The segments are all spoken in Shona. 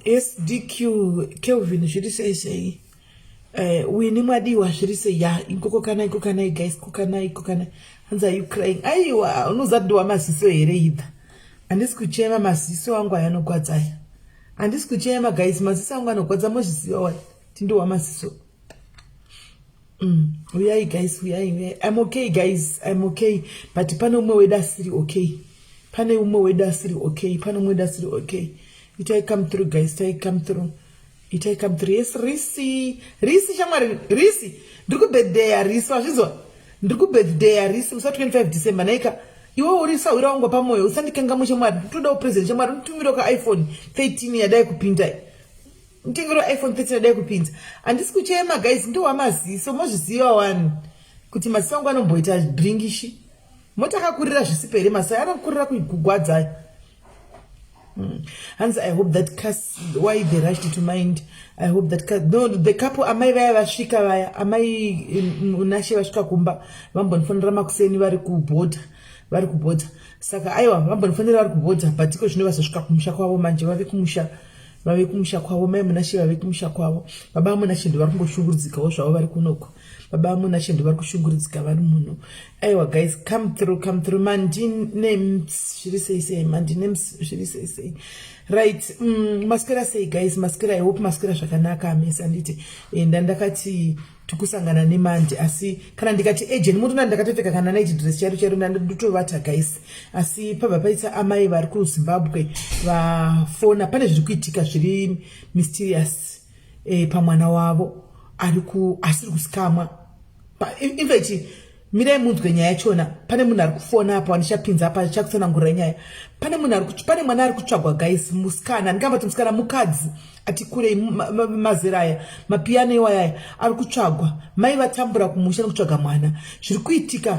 SDQ Kelvin zviri sei wini mwadiwa zviri sei ya inkokanai guys kokanai hanzi are you crying aiwa unozadiwa maziso here idha handisi kuchema maziso angu ayanogwadza aya handisi kuchema guys maziso angu anogwadza mozviziva wai tindowa maziso uyai guys uyai I'm okay guys I'm okay but pane umwe wedu asiri okay pane umwe wedu asiri okay itai come through guys itai come through yes Risi shamwari Risi ndiri birthday ya Risi wazvizwa ndiri birthday ya Risi usa 25 December naika iwe uri sawira wangu pamoyo usandikenga shamwari toda present shamwari ntumira ka iPhone 13 yadai kupinda mtengero iPhone 13 yadai kupinda andisi kuchema guys ndo wamaziso mozviziva wani kuti maziso angu anomboita bringishi motakakurira zvisipere masai anokurira kugwadza. Hence, I hope that why they rushed to mind. I hope that no, the couple amai vaya vasvika vaya amai unashe vasvika kumba vambonifanira makuseni vari kubhodha saka aiwa vambonifanira vari kubhodha but iko zvino vasvika kumusha kwavo manje vave kumusha kwavo mai munashe vave kumusha kwavo baba munashe ndo vari kungoshungurudzikawo zvavo vari kunoko baba munashe ndo vari kushungurudzika vari muno aiwa guys come through mandine zviri sei mandine zviri sei right maskera sei guys maskera I hope maskera zvakanaka amesi anditi ndakati tukusangana nemandi asi kana ndikati agent mutu ndakatopfeka kana night dress charo ndandotovata guys asi pabva paita amai vari kuZimbabwe vafona pane zviri kuitika zviri mysterious pamwana wavo asiri kusikamwa in fact mirai munzwe nyaya yachona pane munhu ari kufona apa ndichapinza apa ndichakutsanangurira nyaya pane mwana ari kutsvagwa guys musikana ndingambati musikana mukadzi ati kurei mazera aya mapiyano iwaya ari kutsvagwa mai vatambura kumusha nekutsvaga mwana zviri kuitika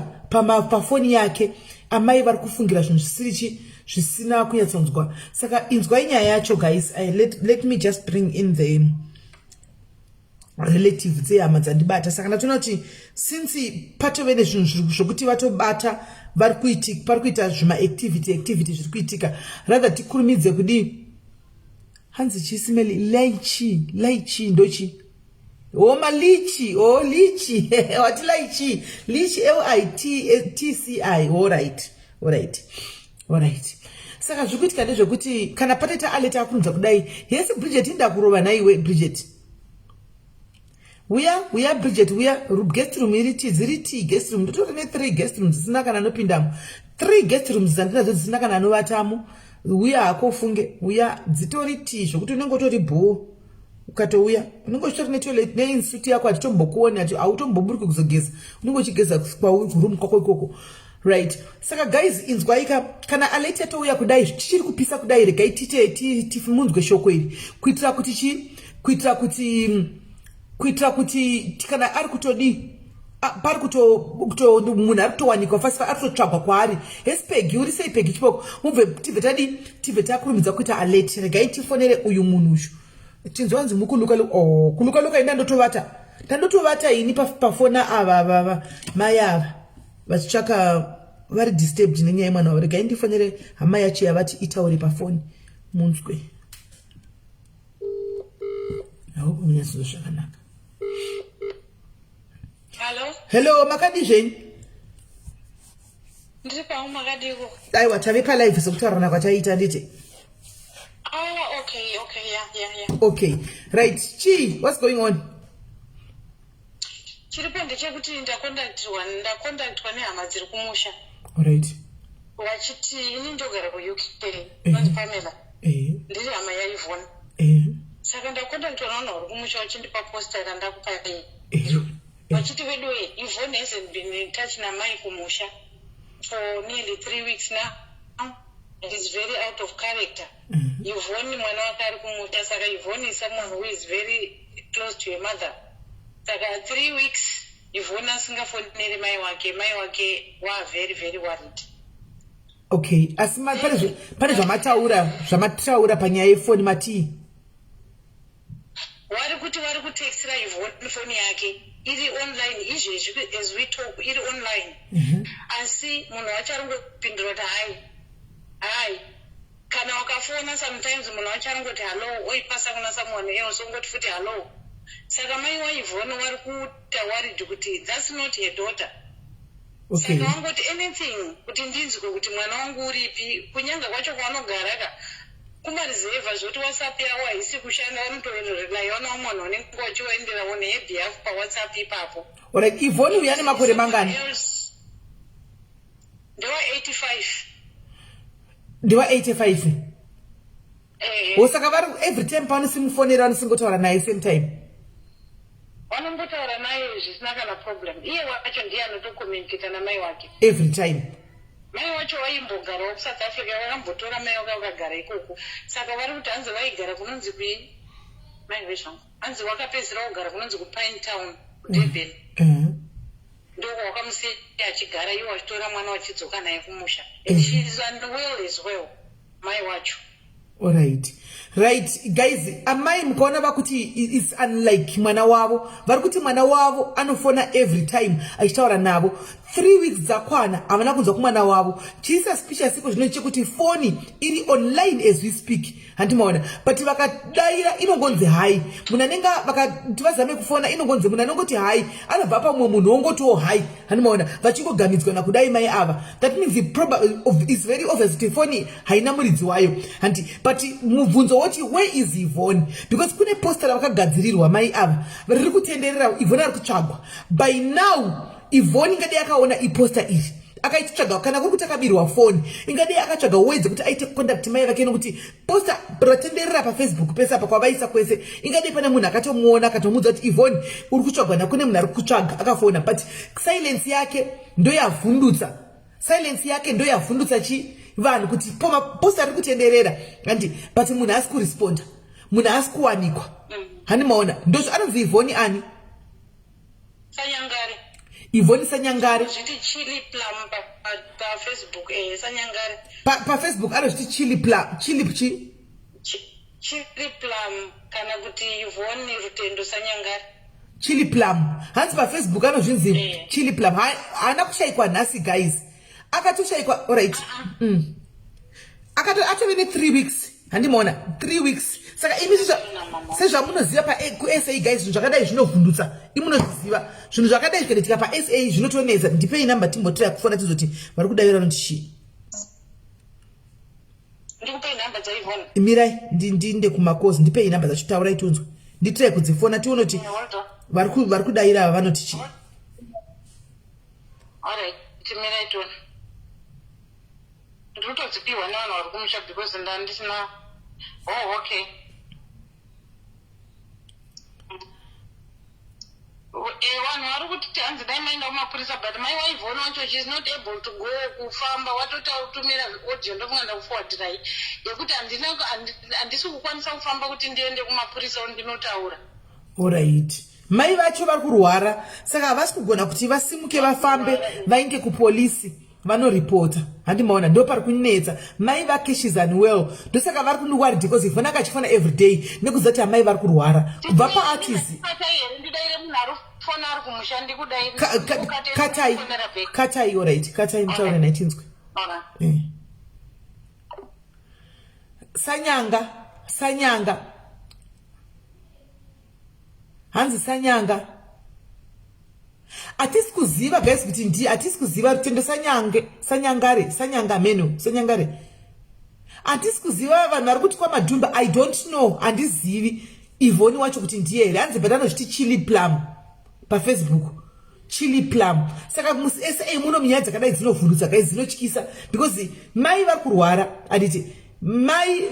pafoni yake amai vari kufungira zvinhu zvisina kunyatsonzwa saka inzwai nyaya yacho guys let me just bring in the relative dzehama dzandibata saka ndatoona kuti since patove nezvinhu zvokuti vatobata vari kuita activity zviri kuitika rather tikurumidze kudi hanzi chisimeli laichi ndochi malichi lichi wati lichi LITCI alright saka zviri kuitika ndezvekuti kana pataita aleta akurudza kudai yesi Bridget indakurova naiwe Bridget uya Bridget uya guest room ziri guest room nditori ne 3 guest rooms zisina kana nopindamo 3 guest rooms dzandinadzo zisina kana novatamo uya akofunge uya dzitori zvokuti unenge utori bho ukatouya unenge uchitori netoilet neinsuti yako atitombokuoni ati automboburuki kuzogeza unenge uchigeza kwaroom kwako ikoko right saka guys inzwaika kana aleti atouya kudai tichiri kupisa kudai regai timunzwe shoko iri kuitira kuti kana ari kutodi pari munhu ari kutowanikwa fasi ari kutotsvagwa kwaari hesipegi uri sei pegi chipoko mubve tibve takurumidza kuita alert regai tifonere uyu munhu uyu tinzwanzi mukulukaluka ini ndandotovata ini pafona ava mai ava vachitsvaka vari disturbed nenyaya yemwana wavo regai ndifonere hama yacho yavati itaure pafoni munzwe ahope munyatsozo zvakanaka. Hello, makadi zvenyu? Ndiri pamwe makadiko. Aiwa tave palive sokutaurana kwataita nditi. Okay. Okay. Right. What's going on? Chiripende chekuti ndakondaktwa nehama dziri kumusha. Alright. Vachiti ini ndogara kuUK. Vanzi Pamela. Ndiri hama yaIvona. Saka ndakondaktwa navanhu vari kumusha vachindipa posta randakupa vachiti vedu Yvonne hasn't been in touch namai kumusha for nearly 3 weeks now. It is very out of character. Yvonne mwana wake ari kumusha saka Yvonne is someone who is very close to your mother. Saka 3 weeks Yvonne asingafonere mai wake were very very worried. Okay, asi pane zvamataura panyaya yefoni matii vari kutextira Yvonne foni yake iri online izvezvi as we talk iri online asi munhu wacho ari kungopindura kuti hai kana wakafona sometimes munhu wacho anongoti hello oipasa kuna someone else ongoti futi hello. Saka mai waivhona wari kutawaridhi kuti that's not her daughter. Okay. Saka wangoti anything kuti ndinzwe kuti mwana wangu uripi kunyanga kwacho kwaanogara ka kumarizevha zvoti WhatsApp yawo haisi kushanda vanotorelaiona umwana unenge wachiwaenderawo neyebehalf paWhatsApp ipapo. Alright, Yvonne uya ane makore mangani? Ndewa 85. Ndewa 85. Osaka vari every time paanosimufonera vanosingotaura naye same time. Vanombotaura naye zvisina kana problem. Iye wacho ndiye anotokomunicata namai wake. Every time. Mai wacho vaimbogarawo kuSouth Africa vakambotora mai wake vakagara ikoko. Saka vari kuti hanzi vaigara kunonzi mai vezvangu. Hanzi wakapedzisira kugara kunonzi kuPine Town kuDurban. Ndoko wakamusiya achigara iwo achitora mwana wachidzoka naye kumusha. And she is unwell as well. Mai wacho. Alright. Right, guys, amai mkaona vakuti is unlike mwana wavo. Vari kuti mwana wavo anofona every time achitaura navo. 3 weeks dzakwana havana kunzwa kumwana wavo. Chisa suspicious iko zvino chekuti foni iri online as we speak. Handimaona. But vakadaira inongonzi hai. Munanenga vakati vazame kufona inongonzi munanongoti hai. Anabva pamwe munhu ongotiwo hai. Handimaona. Vachingogamidzwa nakudai mai ava. That means it's very obvious kuti foni haina muridzi wayo. But mubvunzo woti where is Yvonne? Because kune poster vakagadzirirwa mai ava. Vari kutenderera Yvonne ari kutsvagwa. By now Yvonne ingade yakaona iposter iri akaitsvaga kana kuri kuti akabirwa foni ingade akatsvaga wedze kuti aite contact mai vake nokuti poster ratenderera paFacebook pese apa kwavaisa kwese ingade pane munhu akatomuona akatomudza kuti Yvonne uri kutsvagwa nakune munhu ari kutsvaga akafona. But silence yake ndoyavhundutsa. Silence yake ndoyavhundutsa vanhu kuti poster ari kutenderera but munhu haasi kuresponda, munhu haasi kuwanikwa. Handimaona ndozvo anonzi Yvonne ani? Sanyangare. Yvonne Sanyangare. Zviti chili plum paFacebook Sanyangare. PaFacebook anozviti chili plum. Chili plum kana kuti Yvonne Rutendo Sanyangare. Chili plum. Hanzi paFacebook anozvinzi chili plum. Haana kushaikwa nhasi guys. Akatoshaikwa alright. Atove ne 3 weeks. Handimaona 3 weeks. Saka imi sezvamunoziva kuSA guys zvinhu zvakadai zvinovhundutsa. Imunozviziva zvinhu zvakadai zvikaita paSA zvinotonetsa. Ndipei namba timbotora kufona tizoti vari kudavira noti chi. Ndikupei namba dzaIvhona. Mirai ndinde kumakosi ndipei namba dzacho taurai tunzwe. Nditire kudzifona tione kuti vari kudaira vanoti chi. Alright, timirai tuone. Ndinotodzipiwa nevanhu vari kumusha because ndandisina. Oh, okay. Vanhu vari kuti hanzi dai maenda kumapurisa but mai waIvhona wacho she is not able to go kufamba watotumira audio ndokunganda kuforwardirai yekuti handisi kukwanisa kufamba kuti ndiende kumapurisa ndinotaura. Alright. Mai vacho vari kurwara saka havasi kugona kuti vasimuke vafambe vaende kupolisi vanoripota. Handimaona ndo pari kunetsa. Mai vake she's unwell ndosaka vari kundiwaridhi because Yvonne akachifona every day nekuziva kuti amai vari kurwara kubva paartizi. Katai alright. Katai mutaure naye tinzwe. Sanyanga hanzi Sanyanga atisi kuziva guys kuti ndi atisi kuziva Rutendo Sanyangare atisi kuziva vanhu vari kuti kwa Madhumba I don't know handizivi Yvonne wacho kuti ndiye here hanzi but anozviti chili plum paFacebook chili plum. Saka musi SA muno minyaya dzakadai dzinovhundutsa guys dzinotyisa because mai vari kurwara anditi mai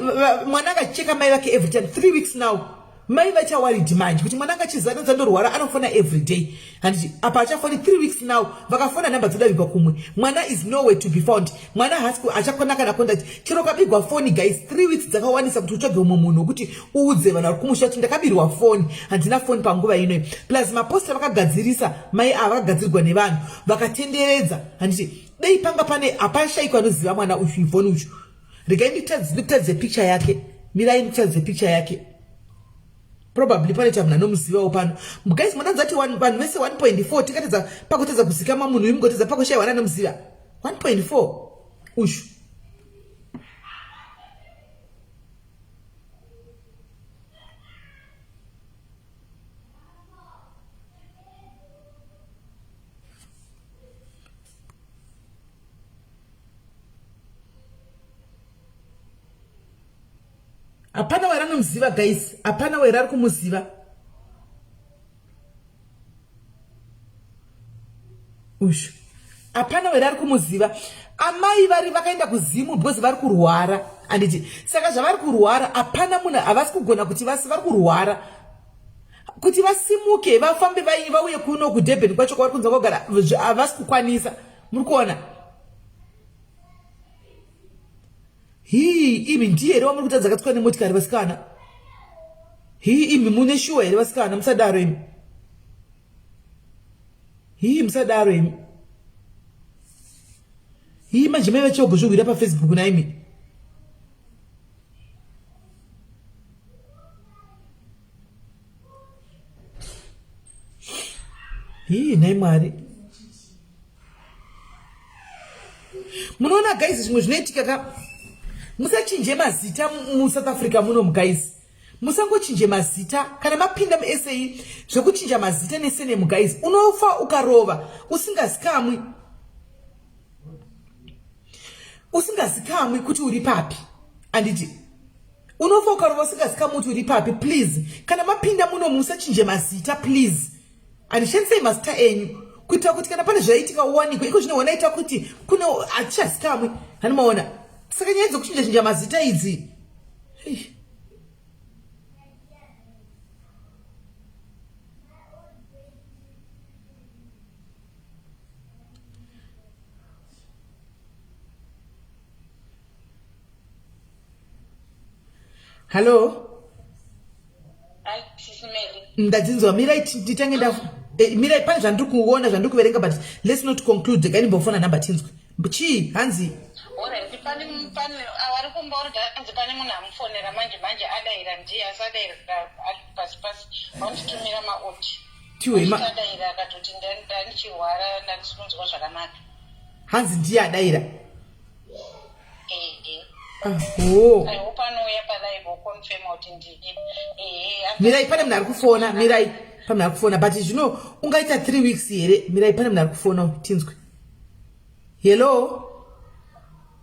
mwana akacheka mai vake every time 3 weeks now. Mai vachawaridhi manje kuti mwana akachizanodza ndorwara anofona every day. Handiti apa achafoni 3 weeks now vakafona namba dzodavigwa kumwe. Mwana is nowhere to be found. Mwana hasiko achakona kana contact. Chero kabigwa phone guys 3 weeks dzakawanisa kuti utsvage umwe munhu kuti uudze vanhu vari kumusha kuti ndakabirwa phone handina phone panguva ino. Plus maposter vakagadzirisa mai ava vakagadzirirwa nevanhu vakatenderedza. Handiti dei panga pane apashayikwa anoziva mwana uyu Yvonne uyu. Regai nditadze picture yake. Mirai nditadze picture yake. Probably pane time nanomuzivawo pano. Guys mwana dzati vanhu vese 1.4 tikatedza pakutedza kuzikama munhu imugotedza pakushaya wana nomuziva 1.4 ushu. Hapana waira kumuziva guys. Hapana waira kumuziva. Ush. Hapana waira kumuziva. Amai vari vakaenda kuzimu because vari kurwara. Anditi saka zvavari kurwara hapana munhu havasi kugona kuti vasi vari kurwara. Kuti vasimuke vafambe vauye kuno kuDurban kwacho kwavari kunza kugara havasi kukwanisa. Muri kuona? Hii imi ndiye here wamuri kutadza katsika nemotikari vasikana. Hii imi mune shuwa here vasikana musadaro imi. Hii musadaro imi. Hii manje mai vachogozvigwira paFacebook naimi. Hii nai Mwari. Munoona guys zvimwe zvinoitika ka musachinje mazita muSouth Africa muno guys. Musangochinje mazita kana mapinda muSA zvekuchinja mazita nesenemu guys. Unofa ukarova usingazikamwi. Usingazikamwi kuti uri papi. Anditi unofa ukarova usingazikamwi kuti uri papi please. Kana mapinda muno musachinje mazita please. Andishandisei mazita enyu kuitira kuti kana pane zvaitika uwanikwe iko zvinoona ita kuti kuno achizikamwi. Hanimaona saka nyaya dzokuchinja mazita idzi. Hello. Ndadzinzwa mirai titange mirai pane zvandiri kuona zvandiri kuverenga but let's not conclude kani mbofona namba tinzwe chi hanzi alright pane awari kumborda hanzi pane munhu amufonera manje adaira ndiye asadaira pasi wanditumira maoti adaira akatoti ndanichirwara ndanisunzwa zvakanaka hanzi ndiye adaira mirai pane munhu ari kufona mirai pane munhu ari kufona but zvino ungaita 3 weeks here mirai pane munhu ari kufona tinzwe. Hello.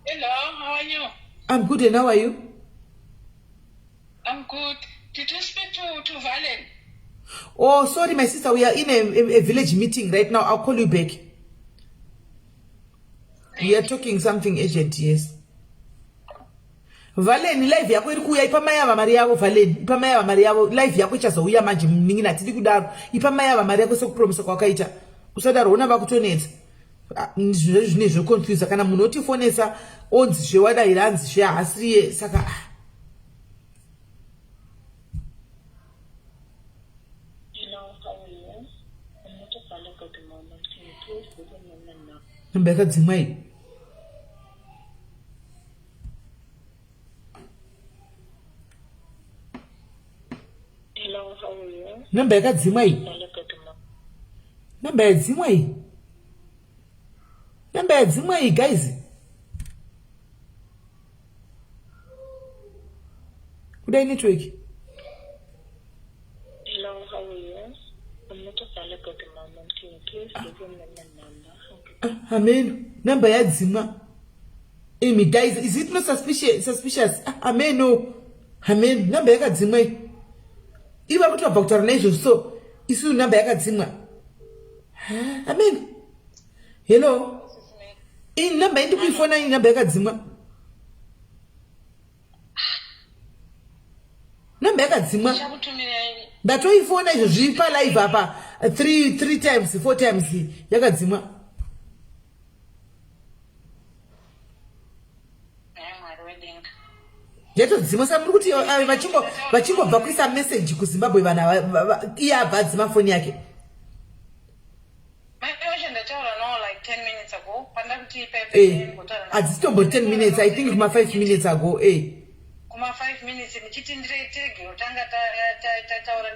Hello, how are you? I'm good and how are you? I'm good. Did you speak to Valen? Oh sorry my sister, we are in a village meeting right now. I'll call you back. We are talking something urgent. Yes. Valen live yako iri kuuya ipamayava mari yavo Valen ipamayava mari yavo live yako ichazouya manje ningi atidi kudaro ipamayava mari yako sekupromisa kwakaita usadaro una vakutonetsa zvine zvoconfuse kana munhu otifonesa onzi zvewadaira hanzi zvehasiriye saka namba yakadzimwa iyi namba yakadzimwa iyi namba yadzimwa iyi namba yadzimwa iyi guys kudai network hello how are you I'm not available at the moment can you please give me the number amen namba yadzimwa imi guys is it not suspicious amen no amen namba yakadzimwa iyi iva kuti wabva kutaura naizvozvo so isu namba yakadzimwa amen hello iyi namba indi kuifona iyi namba yakadzimwa namba yakadzimwa ndatoifona izvo zviri palive apa 3 times 4 times yakadzimwa yatodzimwa sa muri kuti vachingobva kuisa message kuZimbabwe vanhu iye abva adzima foni yake hadzitombori 10 minutes I think kuma 5 minutes ago kuma 5 minutes ndichiti ndiretege utanga tataura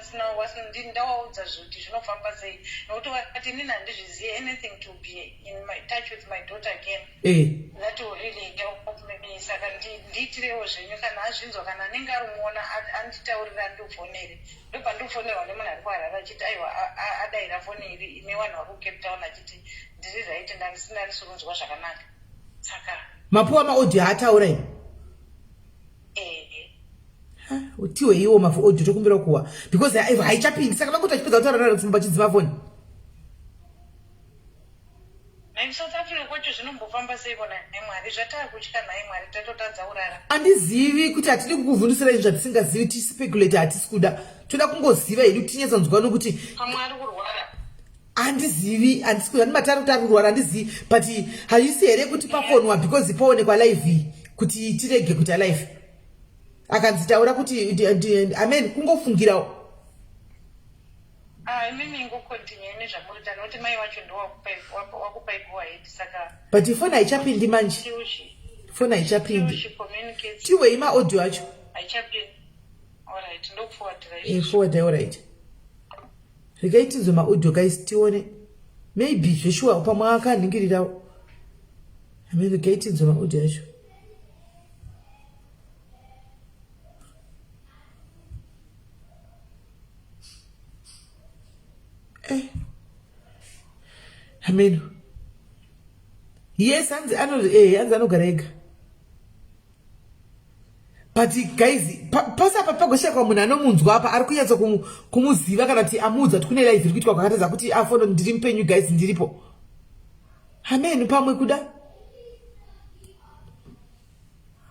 ndindaudza kuti zvinofamba sei nokuti vakati nini handizvizive anything to be in my touch with my daughter again that will really help me saka ndiitirewo zvenyu kana azvinzwa kana anenge arimuona anditaurira ndiufonere ndobva ndiufonerwa nemunhu ari kuharara achiti aiwa adaira foni iri ine vanhu vari kucape town achiti ndiri right ndandisina risurunzwa zvakanaka saka mapuwa maaudio haataura ini utiwe iwo mafu audio tokumbira kuwa because haichapindi saka vangu tachipedza kutaura kusimba chidzima phone. South Africa kwacho zvinombofamba sei kona Mwari zvatakutya naye Mwari tatotadza urara. Andizivi kuti atidi kukuvhundisira izvi zvatisingazivi tispeculator hatisi kuda toda kungoziva hedu tinyatsa nzwa nokuti pamwe ari kurwara. Andizivi handisi kuda ndimatari kuti ari kurwara andizivi but haisi here kuti pafonwa because paonekwa live kuti tirege kuti alive akanzitaura kuti amen kungofungirawo. Mimi ngokontinue nezvamurita nokuti mai wacho ndowakupai go-ahead saka. But phone haichapindi manje. Phone haichapindi. Tiwei maaudio acho. Haichapindi. Alright, ndokuforwardira. Forward alright. Regaitizo maaudio guys tione. Maybe zveshuwa pamwe akaningirirawo. Regaitizo maaudio acho. Amen. Yes, hanzi anogarega. But guys, pasa papagosha kwa munhu anomunzwa apa ari kunyatsa kumuziva kana kuti amudza kuti kune live iri kuitwa kwakatadza kuti afono ndiri mupenyu guys ndiripo. Amen pamwe kuda.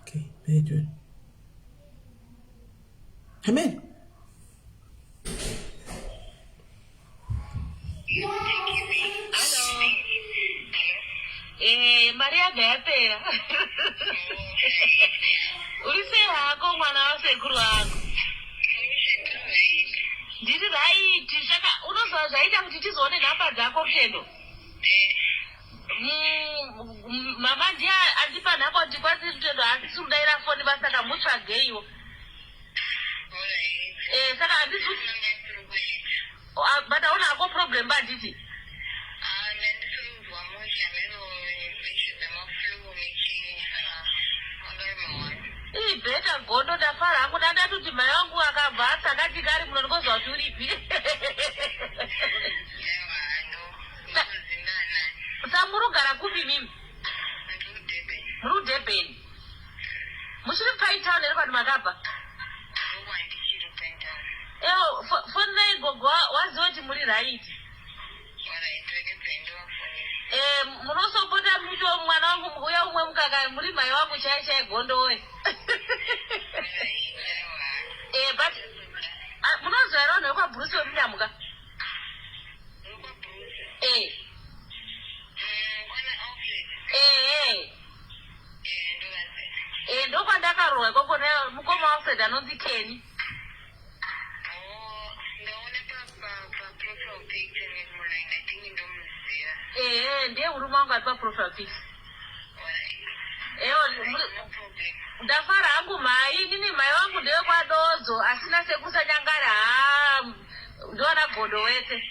Okay, very good. Amen. Maria Gapera. Ulise hako mwana wa sekuru wako. Ndiri right, saka unozwa zvaita kuti tizoone nhamba dzako kendo. Mama ndiye andipa nhamba kuti kwasi tendo asisi kudaira foni basaka mutsvageiwo. Saka handisi but auna hako problem banditi. Beta gondo ndafara hangu ndandatuti mai wangu akabva asakati kari munondikozwa kuti uripi. Samurugara kupi mimi? Muri Durban. Muchiri Pai Town ere kwati makabva? Fonai gogo waziva kuti muri right. Munosopota mucho mwana wangu uya umwe mukaka muri mai wangu chai gondo we. But munozwa ere vanhu vekwa Bruce wemunyamuka? Ndokwandakarohwa ikoko mukoma waFred anonzi Kenny. Ndiye murume wangu ari paprofile pic. Ndafara hangu mai, nini mai wangu ndewe kwaDozo, asina sekusanyangara ndoona gondo wese.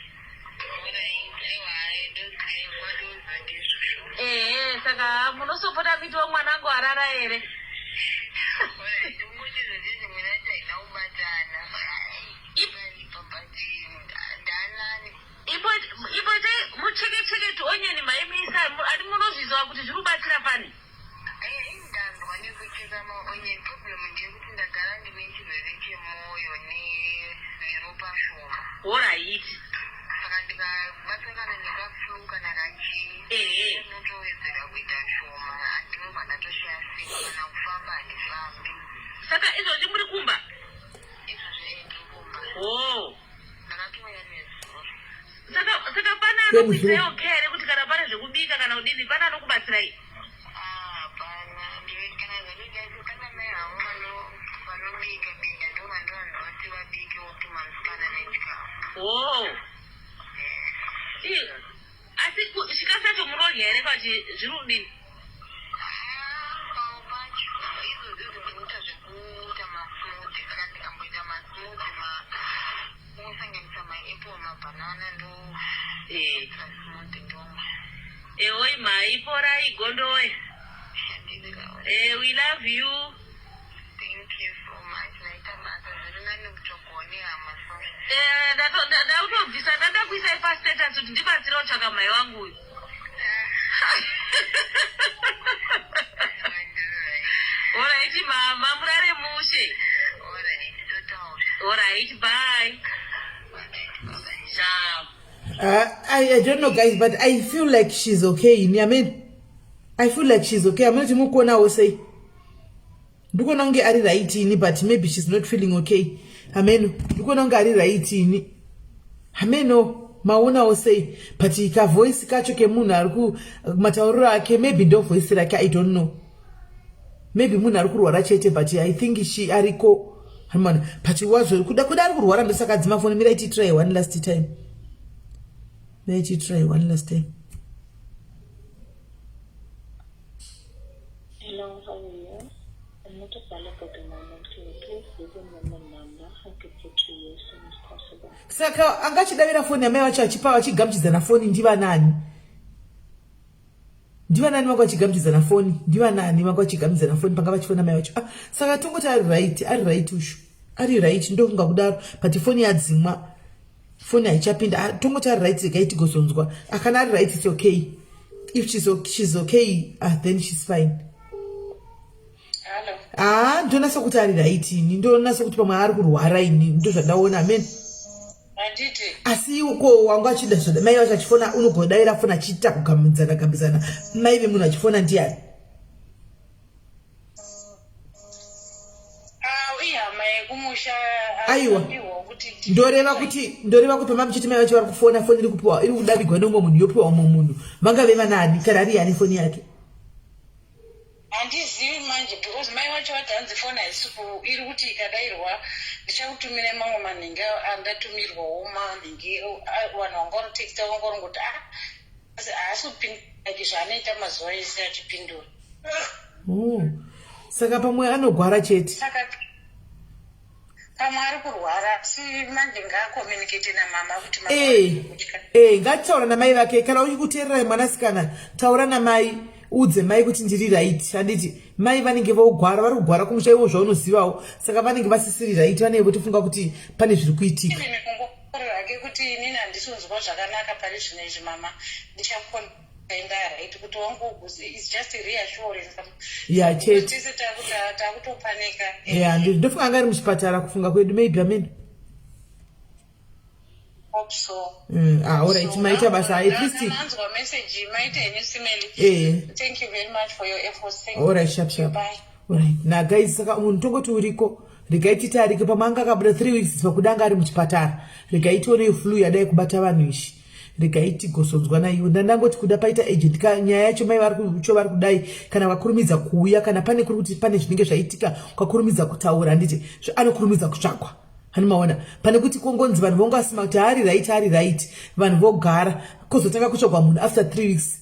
Saka munosopota miti womwanangu arara ere. Ipote mucheke tionyeni maimisa ati munozviziva kuti zviri kubatsira pani. Alright. Saka izvozvi muri kumba? Saka pana anokuisawo kere kuti kana pane zvekubika kana kudini pana anokubatsirai? Asi zvikasacho murodya here kwati zviri kudini? Oi mai porai gondoi. We love you. Thank you so much. Ndautobvisa ndandakuisai pastatus kuti ndibatsira kutsvaka mai wangu uyu. Alright mama murare mushe. Alright. Alright, bye. I don't know, guys, but I feel like she's okay. I mean, I feel like she's okay. I'm not even going say. Dukononge ari right in, but maybe she's not feeling okay. Amen. Dukononge ari right in. Amen. No, maona say, but ika voice kacho ke muna ruku matauro ake maybe do voice like I don't know. Maybe muna ruku warachete, but I think she ariko. Hamana, but was kuda ruku waranda saka dzima phone. Let it try one last time. Let it try one last time. Hello, how are you? I'm not available at the moment. Can you please leave a number? I could get to you as soon as possible. Saka angachidavira phone yamai vachipawa chigamuchidzana phone ndiva nani? Ndiva nani wako chigamuchidzana phone? Ndiva nani wako chigamuchidzana phone panga vachifona mai vacho? Saka tongoti ari right ushu. Ari right ndokunga kudaro but phone yadzimwa. Phone haichapinda tongoti ari right zikaiti gosonzwa. Akana ari right it's okay. If she's okay, then she's fine. Ndona sokuti ari right ini ndona sokuti pamwe ari kurwara ini ndo zvandaona amen. Asi uko wangu achida zvoda mai vacho achifona unogodaira fona chiita kugamudzana mai vemunhu achifona ndiani? Aiwa ndoreva kuti pamba muchiti mai vacho vari kufona foni iri kupiwa iri kudavigwa neumwe munhu yopiwa umwe munhu vangave vanani kana ari yani foni yake? Handizivi manje because mai vacho vatanzi foni haisipo iri kuti ikadairwa ndichakutumira mamwe manhingi andatumirwawo manhingi vanhu vangaroteksta vangarongoti haasi kupinda zvaanoita mazuva ese achipindura. Saka pamwe anogwara chete. Pamwe ari kurwara asi manje ngaakomunicate namama kuti ngatitaura namai vake kana uchi kuteerera mwanasikana taura namai udze mai kuti ndiri right. Handiti mai vanenge vogwara vari kugwara kumusha iwo zvaunozivawo saka vanenge vasisiri right vanenge votofunga kuti pane zviri kuitika. Hake kuti inini handisonzwa zvakanaka pari zvino izvi mama ndichakuenda right kuti wangu is just a reassurance. Chete. Tese takutopanika. Ndofunga anga ari muchipatara kufunga kwedu maybe amen. Hope so. Alright, maita basa at least. Nanzwa message maita enisimeli. Thank you very much for your efforts. Alright, sharp. Bye. Alright. Na guys saka munhu tongoti uriko rikaitita arike pamanga akabuda 3 weeks pakudanga ari muchipatara rikaitione flu yadai kubata vanhu ishi rikaiti gosonzwa naiyo ndangoti kuda paita agent nyaya yacho mai vari kudai kana vakurumidza kuuya kana pane kuri kuti pane zvinenge zvaitika kwakurumidza kutaura handiti anokurumidza kutsvakwa. Hanimaona pane kuti kongonzi vanhu vongasima kuti ari right vanhu vogara kozotanga kutsvagwa munhu after 3 weeks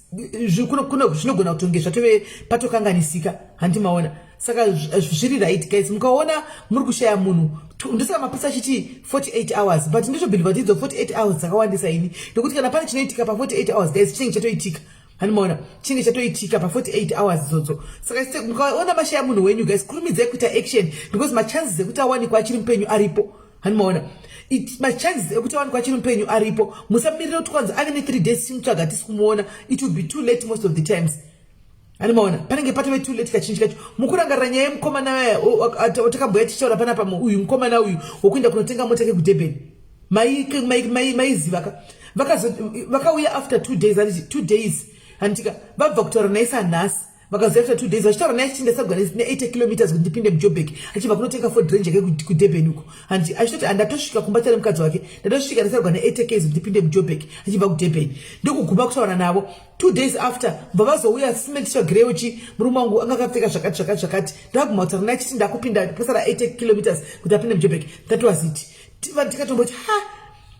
zvinogona kutonge zvatove patokanganisika. Handimaona saka zviri right guys mukaona muri kushaya munhu ndosaka mapisa achiti 48 hours but ndizvobhiliva kuti idzo 48 hours dzakawandisa ini ndokuti kana pane chinoitika pa 48 hours guys chinenge chatoitika. Hanimaona chinenge chatoitika pa 48 hours idzodzo saka mukaona mashaya munhu wenyu guys kurumidzai kuita action because machances ekuti awanikwa achiri mupenyu aripo. Hanimaona machances ekuti awanikwa achiri mupenyu aripo. Musamirira kuti kwanza ave ne3 days timutsvaga tisi kumuona it will be too late most of the times. Hanimaona panenge patove too late kachinji kacho mukurangarira nyaya yemukomana waya takamboya tichaura panapa uyu mukomana uyu wokuenda kunotenga mota yake kuDurban maizivaka vakauya after 2 days handiti 2 days handitika vabva kutaura naye sanhasi vakazoya after 2 days vachitaura naye chichinda sagwa ne80 kilometers kuti ndipinde muJoburg achibva kunotenga Ford Ranger yake kuDurban uko handiti achitoti handatosvika kumbatira nemukadzi wake ndatosvika ndasagwa ne80 km kuti ndipinde muJoburg achibva kuDurban ndokuguma kutaura navo 2 days after vavazouya simentiswa greochi murume wangu anga akapfeka zvakati ndaguma kutaura naye chiti ndakupinda pasara 80 kilometers kuti apinde muJoburg that was it. Tikatomboti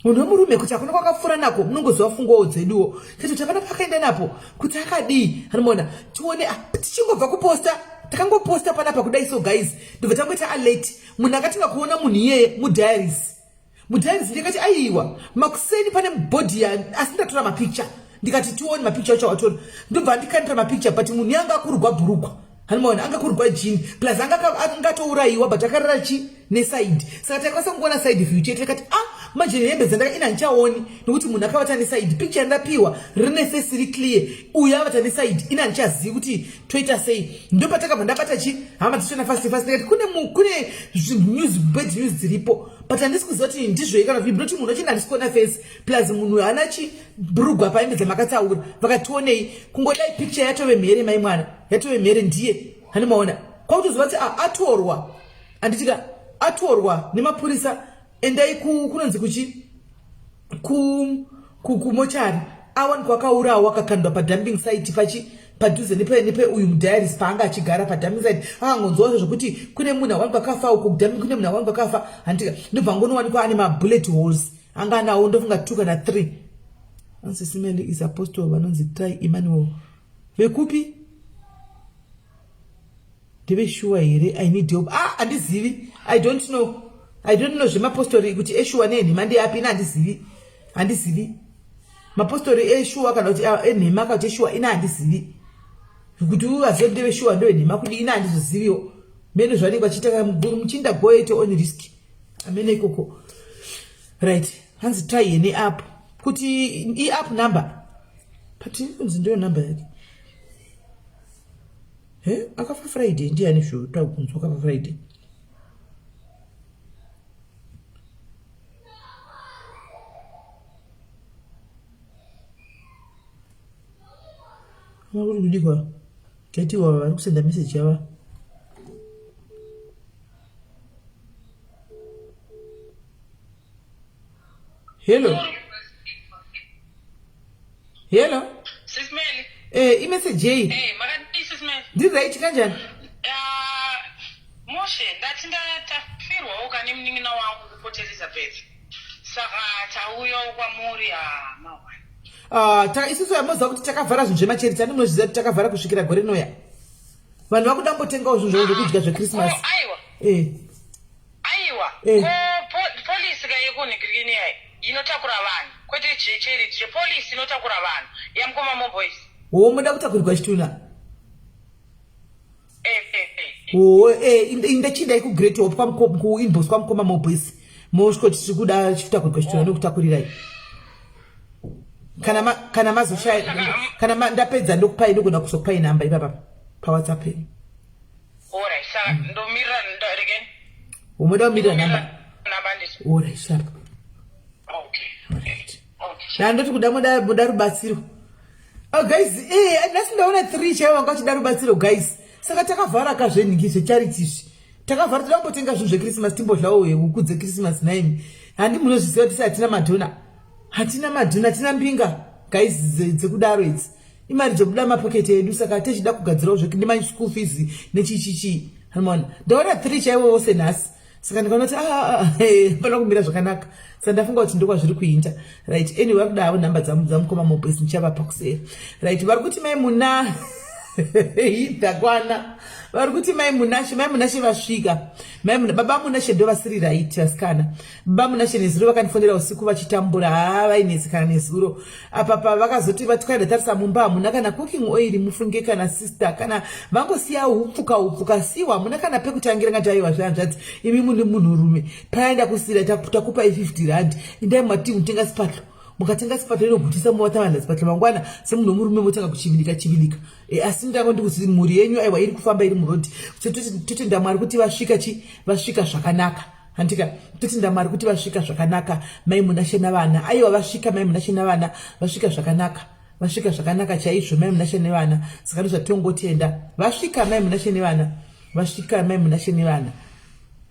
munhu wemurume kuti akuna kwakapfuura nako munongoziva fungowo dzeduwo kuti hapana pakaenda napo kuti akadii. Hanimaona tione tichingobva kuposta takangoposta panapa kudai so guys ndobva tangoita alert munhu akatinga kuona munhu iyeye mudiaries ndikati aiwa makuseni pane bhodhi asi ndatora mapicha ndikati tione mapicha acho watora ndobva ndikanira mapicha but munhu yanga akurugwa bhurugwa. Hanimaona anga kurugwa jini plus angatourayiwa but akarara chi neside saka takakwanisa kungoona side view chete takati manje hembe dzandaka ina nchaoni nokuti munhu akavata neside picture ndapiwa rine face ri clear uya avata neside ina nchazi kuti toita sei ndo patakabva ndabata chi hama dzichona fast ndikati kune news dziripo but handisi kuziva kuti ndizvo ikana vibhuti munhu achina handisikuona face plus munhu hana chi bhurugwa paimbe dzamakataura vakationei kungodai picture yatove mhere mai mwana yatove mhere ndiye handimaona kwakutoziva kuti atorwa handitika atorwa nemapurisa endai kunonzi kuchi kumochari awanikwa akaurawa akakandwa padumping site padhuze nepe uyu mudhiaris paanga achigara padumping site akangonzwa zvokuti kune munhu awanikwa akafa uko kudumping kune munhu awanikwa akafa handika ndobva ngonowanikwa ane mabullet holes anga anawo ndofunga 2 kana 3 ansesimele is apostle vanonzi try Emmanuel vekupi ndeve sure here I need help handizivi I don't know zvemapostori kuti eshuwa nenhema ndeyapi ina handizivi mapostori eshuwa kana kuti enhema kana kuti eshuwa ina handizivi kuti uvazive ndeve shuwa ndo enhema kuti ina handizoziviwo mene zvanenge vachitaka muchinda goete on risk amene ikoko right hanzi try yene app kuti i-app number pati kunzi ndiyo number yake akafa Friday ndiani zvotaura kunzwa akafa Friday makuri kudikwa kaitiwa vari kusenda message yava hello imessage yeyi ndiri right kanjani Moshe ndati ndatafirwawo kane munin'ina wangu kuport Elizabeth saka tauya kwamuri isusu yamoziva kuti takavhara zvinhu zvemacheriti ani munozviziva kuti takavhara kusvikira gore noya vanhu vakudangotengawo zvinhu zvavo zvokudya zvekrismasi aiwa polisi kayekunhikirikini yayi inotakura vanhu kwete cheriti chepolisi inotakura vanhu yamukoma moboys muda kutakurirwa chituna ndachidai kugreat hope kuinbox kwamukoma moboys mosvika tiri kuda chikutakurirwa chituna nokutakurirrai kana mazoshaya kana ndapedza ndokupai ndogona kuzokupai namba ipapa pawhatsapp yenu alright saka ndomirira again umoda kumirira namba nditi alright sharp okay ndandoti kuda muda rubatsiro guys nhasi ndaona 3 chaivo vanga vachida rubatsiro guys saka takavhara kazvenhingi zvecharities takavhara toda kumbotenga zvinhu zvekrismasi timbodlawo huku dzekrismasi naimi handi munozviziva tisi hatina madhona hatina mbinga guys dzekudaro idzi imari dzekuda mapoketi edu saka techida kugadzirawo zvekindima school fees nechichichi hanomaona ndaona 3 chaivo vose nhasi saka ndikaona kuti pana kumira zvakanaka saka ndafunga kuti ndokwa zviri kuinda right anyway vakudawo nhamba dzamukoma moboys nichavapa kusera right vari kuti mai muna idhakwana vari kuti mai munashe vasvika baba munashe ndo vasiri right vasikana baba munashe nezuro vakandifonera usiku vachitambura vainetsekana nezuro apa pavakazoti vatukaenda tarisa mumba hamuna kana cooking oil mufunge kana sister kana vangosiya upfuka siwa hamuna kana pekutangira ngati aiwa zvanzvadzi imi munhurume paenda kusira takupai 50 rand indai mati mutenga sipatlo mukatenga sipatlo inogutisa muvatavanda sipatlo mangwana semunhu murume motanga kuchivilika asi ndango ndikuti mhuri yenyu aiwa iri kufamba iri murodhi totenda Mwari kuti vasvika zvakanaka handika totenda Mwari kuti vasvika zvakanaka mai munashe navana aiwa vasvika mai munashe navana vasvika zvakanaka chaizvo mai munashe nevana saka ndozvatongotenda vasvika mai munashe nevana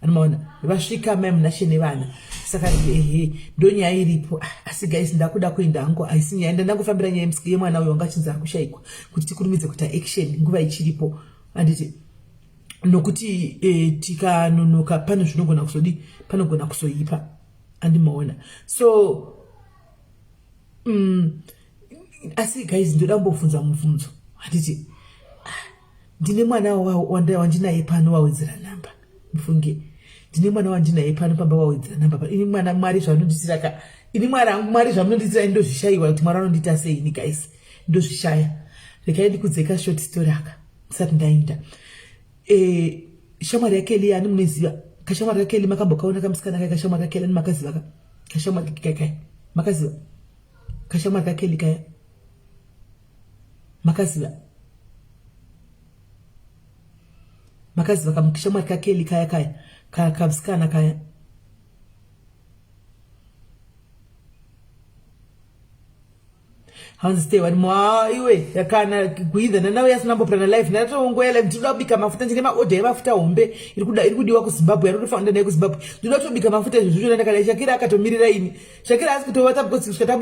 anomaona vasvika mai munashe nevana saka ndonyaya iripo asi guys ndakuda kuenda hangu aisi nyaya ndangofambira nyaya yemwana uyo wanga achinzi akushayikwa kuti tikurumidze kuita action nguva ichiripo anditi nokuti tikanonoka pane panogona kuzoipa andimaona so asi guys ndoda kumbofunza mubvunzo handiti ndine mwana wandinaye pano wawedzera namba mufunge ndine mwana wandinaye pano pamba wawedzera namba ini mwana Mwari zvanonditira ini Mwari zvamunonditira ndozvishayiwa kuti Mwari anondita sei ini guys ndozvishaya rekai ndikudzeka short story aka ndisati ndaenda shamwari yake Eli ani munoziva kashamwari yake Eli makambokaona kamusikana kai kashamwari yake Eli makaziva kashamwari kaya makaziva kashamwari kakeli kaya makaziva kamukishamwari kakeli kaya kamusikana kaya hanziste wani iwe yakana kuidha na nawe yasinambo plan life na to ngoela ndinoda kubika mafuta ndine maorder emafuta hombe iri kudiwa ku Zimbabwe ari kufanda naye ku Zimbabwe ndinoda kubika mafuta izvo zvino ndakada Shakira akatomirira ini Shakira asi kutowata because kusvika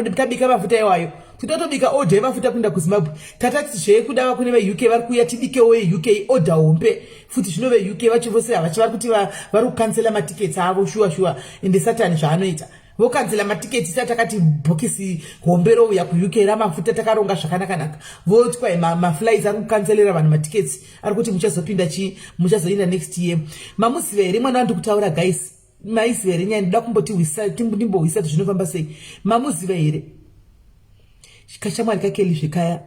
mafuta iwayo tinoda kubika order emafuta kuenda ku Zimbabwe tatati zvekuda kune ve UK vari kuya tibike we UK order hombe futi zvino ve UK vachivose vari kuti vari kukansela matickets avo shuwa ende Saturn zvaanoita vokanzela matiketi takati bhokisi hombero uya ku UK ramafuta takaronga zvakanaka votwa maflights ari kukanzelera vanhu matiketi ari kuti muchazopinda muchazoenda next year mamuziva here mwana wandikutaura guys maiziva here nyaya ndoda kumboti ndimbohwisa zvinofamba sei mamuziva here kashamwari kakeli zvikaya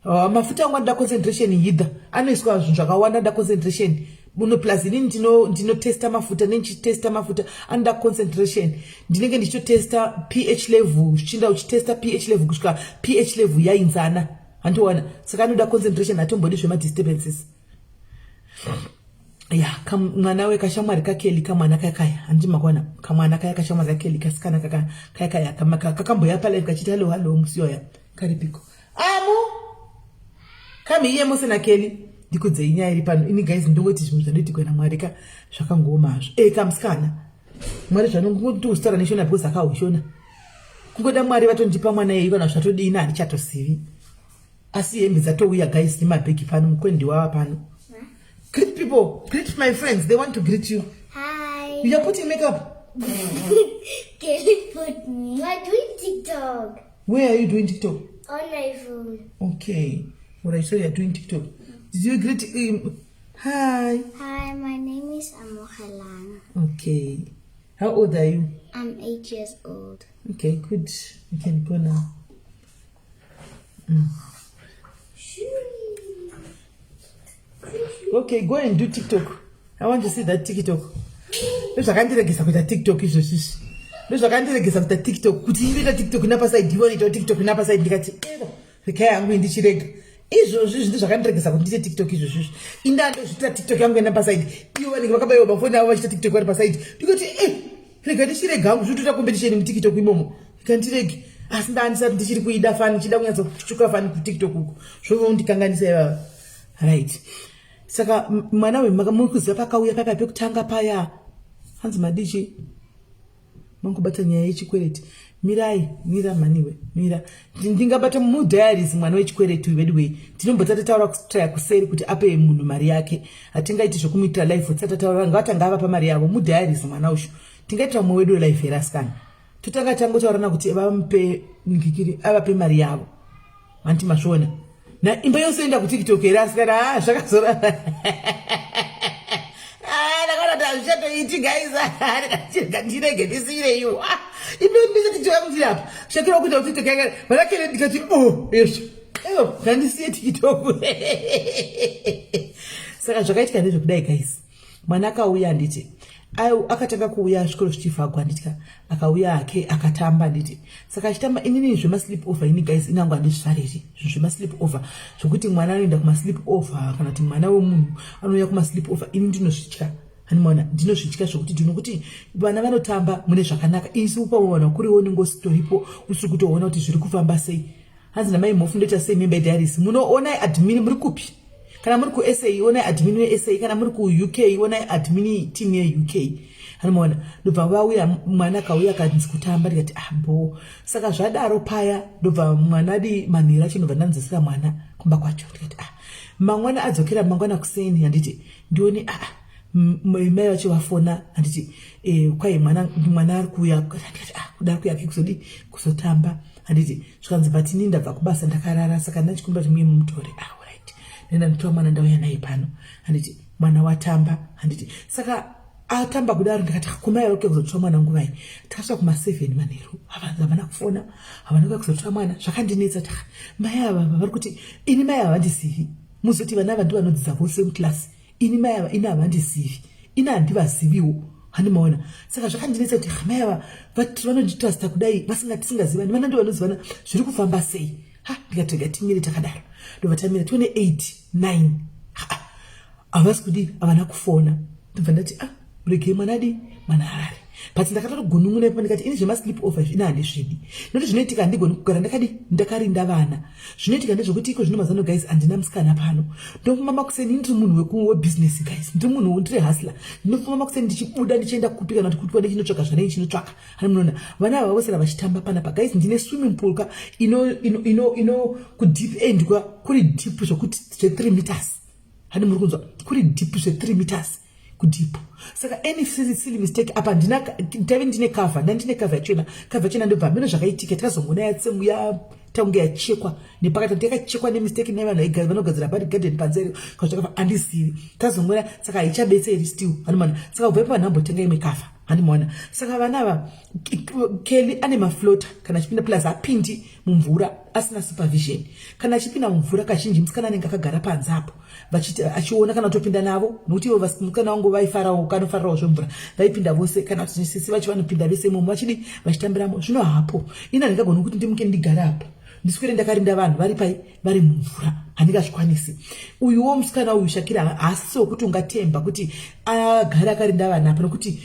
mafuta angu anoda concentration yidha anoiswa zvinhu zvakawanda anoda concentration muno plus inini ndinotesta mafuta nendichitesta mafuta anoda concentration ndinenge ndichitotesta pH level zvichinda uchitesta pH level kusvika pH level yainzana andiwana saka anoda concentration atombodi zvema-disturbances mwana we kashamwari kakeli kamwana kakaya handimakwana kamwana kaya kashamwari kakeli kasikana kakaya kakamboya palive kachiti halo musiyoya karipiko kami iye mose nakeli ndikudzei nyaya iri pano ini guys ndongoti zvinhu zvandoti kwena mwari kamusikana mwari zvanongokuti usitara neshona because akaushona kungoda mwari vatondipa mwana yei kana zvatodini handichatosivi asi hembe dzatouya guys nemabhegi pano mukwendi wava pano. Greet people, greet my friends, they want to greet you. Hi. You are putting makeup. Can you put me? I'm doing TikTok. Where are you doing TikTok? On my phone. Okay. What I saw you are doing TikTok. Did you greet him? Hi. Hi, my name is Amohalana. Okay. How old are you? I'm 8 years old. Okay, good. You can go now. Okay, go and do TikTok. I want to see that TikTok. There's a country that is a TikTok. There's a country that is a TikTok. Could you read a TikTok in upper side? You want it TikTok in upper side? The care I'm going to see. There's a country that is a TikTok. In that TikTok, I'm going to upper side. You want to go about your phone now, watch the TikTok on upper side. You go to regarding the gum, you do a competition in TikTok. You can take as dancer, the Chirikuida fan, Chidamas of Chuka fan TikTok. So won't can say, right. Saka mwanawe magamuku zapaka uya papa pekutanga paya hanzi madichi mangobata nyaya yechikwereti mira maniwe mira ndingabata mu diaries mwana wechikwereti wedwe tinombotata taura kutaya kuseri kuti ape munhu mari yake atingaiti zvokumuitira life tsata taura ngata ngava pa mari yavo mu diaries mwana usho tingaita mwe wedu life eraskana tutanga tango taurana kuti vampe ngikiri avape mari yavo anti mashona na imba yose enda ku TikTok eraskana zvakazora nakona tazvishato iti guys ndinenge ndisire you ino ndisati tiwamuzirapa shakira kuita TikTok yake varakere ndikati yes ngandisiye TikTok saka zvakaitika ndezvekudai guys mwana akauya nditi akatanga kuuya zvikoro zvichivhagwa nditika akauya hake akatamba nditi saka achitamba inini zvemaslip over ini guys inangu handizvifariri zvinhu zvemaslip over zvokuti mwana anoenda kumaslip over kana kuti mwana wemunhu anouya kumaslip over ini ndinozvitya hanimona ndinozvitya zvokuti ndinokuti vana vanotamba mune zvakanaka isi upaona kuriwo ningositoripo usiri kutoona kuti zviri kufamba sei hanzi namai mhofu ndoita sei member diaries munoona admin muri kupi kana muri ku SA onai admin we SA kana muri ku UK onai admin team ye UK hanimona ndobva vauya mwana kauya kanzi kutamba ndikati bo saka zvadaro paya ndobva mwana di manhira chinobva ndanzisira mwana kumba kwacho ndikati mangwana adzokera mangwana kuseni handiti ndioni mai vacho vafona handiti kwai mwana ari kuuya ndikati kuda kuya kusodi kusotamba handiti zvikanzi but ini ndabva kubasa ndakarara saka ndachikumbira kuti muye mumutore nenda nditora mwana ndauya naye pano handiti mwana watamba handiti saka atamba kudaro ndikati kumai roke kuzotora mwana nguvai takasvika kuma7 manheru havana kufona havana kuya kuzotora mwana zvakandinetsa mai ava vari kuti ini mai ava handisivi muzoti vana ava ndivanodzidza vose muklasi ini mai ava ini ava handisivi ini handivaziviwo handimaona saka zvakandinetsa kuti hamaiva vanotrasta kudai vasingazivani vana ndo vanozivana zviri kufamba sei ndikatega timire takadaro ndobva tamira tione 8 9 havasi kudii havana kufona ndobva ndati muregei mwanadi mwana harare but ndakatogonun'una ipo ndikati ini zvemaslip over ina handizvidi noti zvinoitika handigoni kugara ndakarinda vana zvinoitika ndezvekuti iko zvino mazano guys handina musikana pano ndofuma makuseni ndiri munhu webusiness guys ndiri munhu ndiri hasla ndinofuma makuseni ndichibuda ndichienda kupika kana kuti kutwa ndichinotsvaka zvanei chinotsvaka hani munoona vana ava vosera vachitamba panapa guys ndine swimming pool ka ino kudeep end kwa kuri deep zvokuti zve3 meters hani muri kunzwa kuri deep zve3 meters kudipo saka any silly mistake apa ndine cover ndine cover chena ndobva mino zvakaitika takazongona yatsemu ya tange yachekwa nepakati yakachekwa nemistake nevanhu vanogadzira body garden panzeri kwazvakafa andisivi tazongona saka haichabetseri still hanimana saka ubva panhambo tenga imwe cover hanimona saka vanava Kelly ane maflota kana achipinda plus apindi mumvura asina supervision kana achipinda mumvura kazhinji musikana anenge akagara panze apo achiona kana kutopinda navo nokuti ivo vasikana vangu vaifarawo kanofarirawo zvemvura vaipinda vose kana kuti sisi vachi vanopinda vese imomo vachidi vachitambiramo zvino hapo ina ndingagona kuti ndimuke ndigara apa ndiswere ndakarinda vanhu vari pai vari mumvura handingazvikwanisi uyuwo musikana uyu Shakira haasi wekuti ungatemba kuti agara akarinda vanhu apa nokuti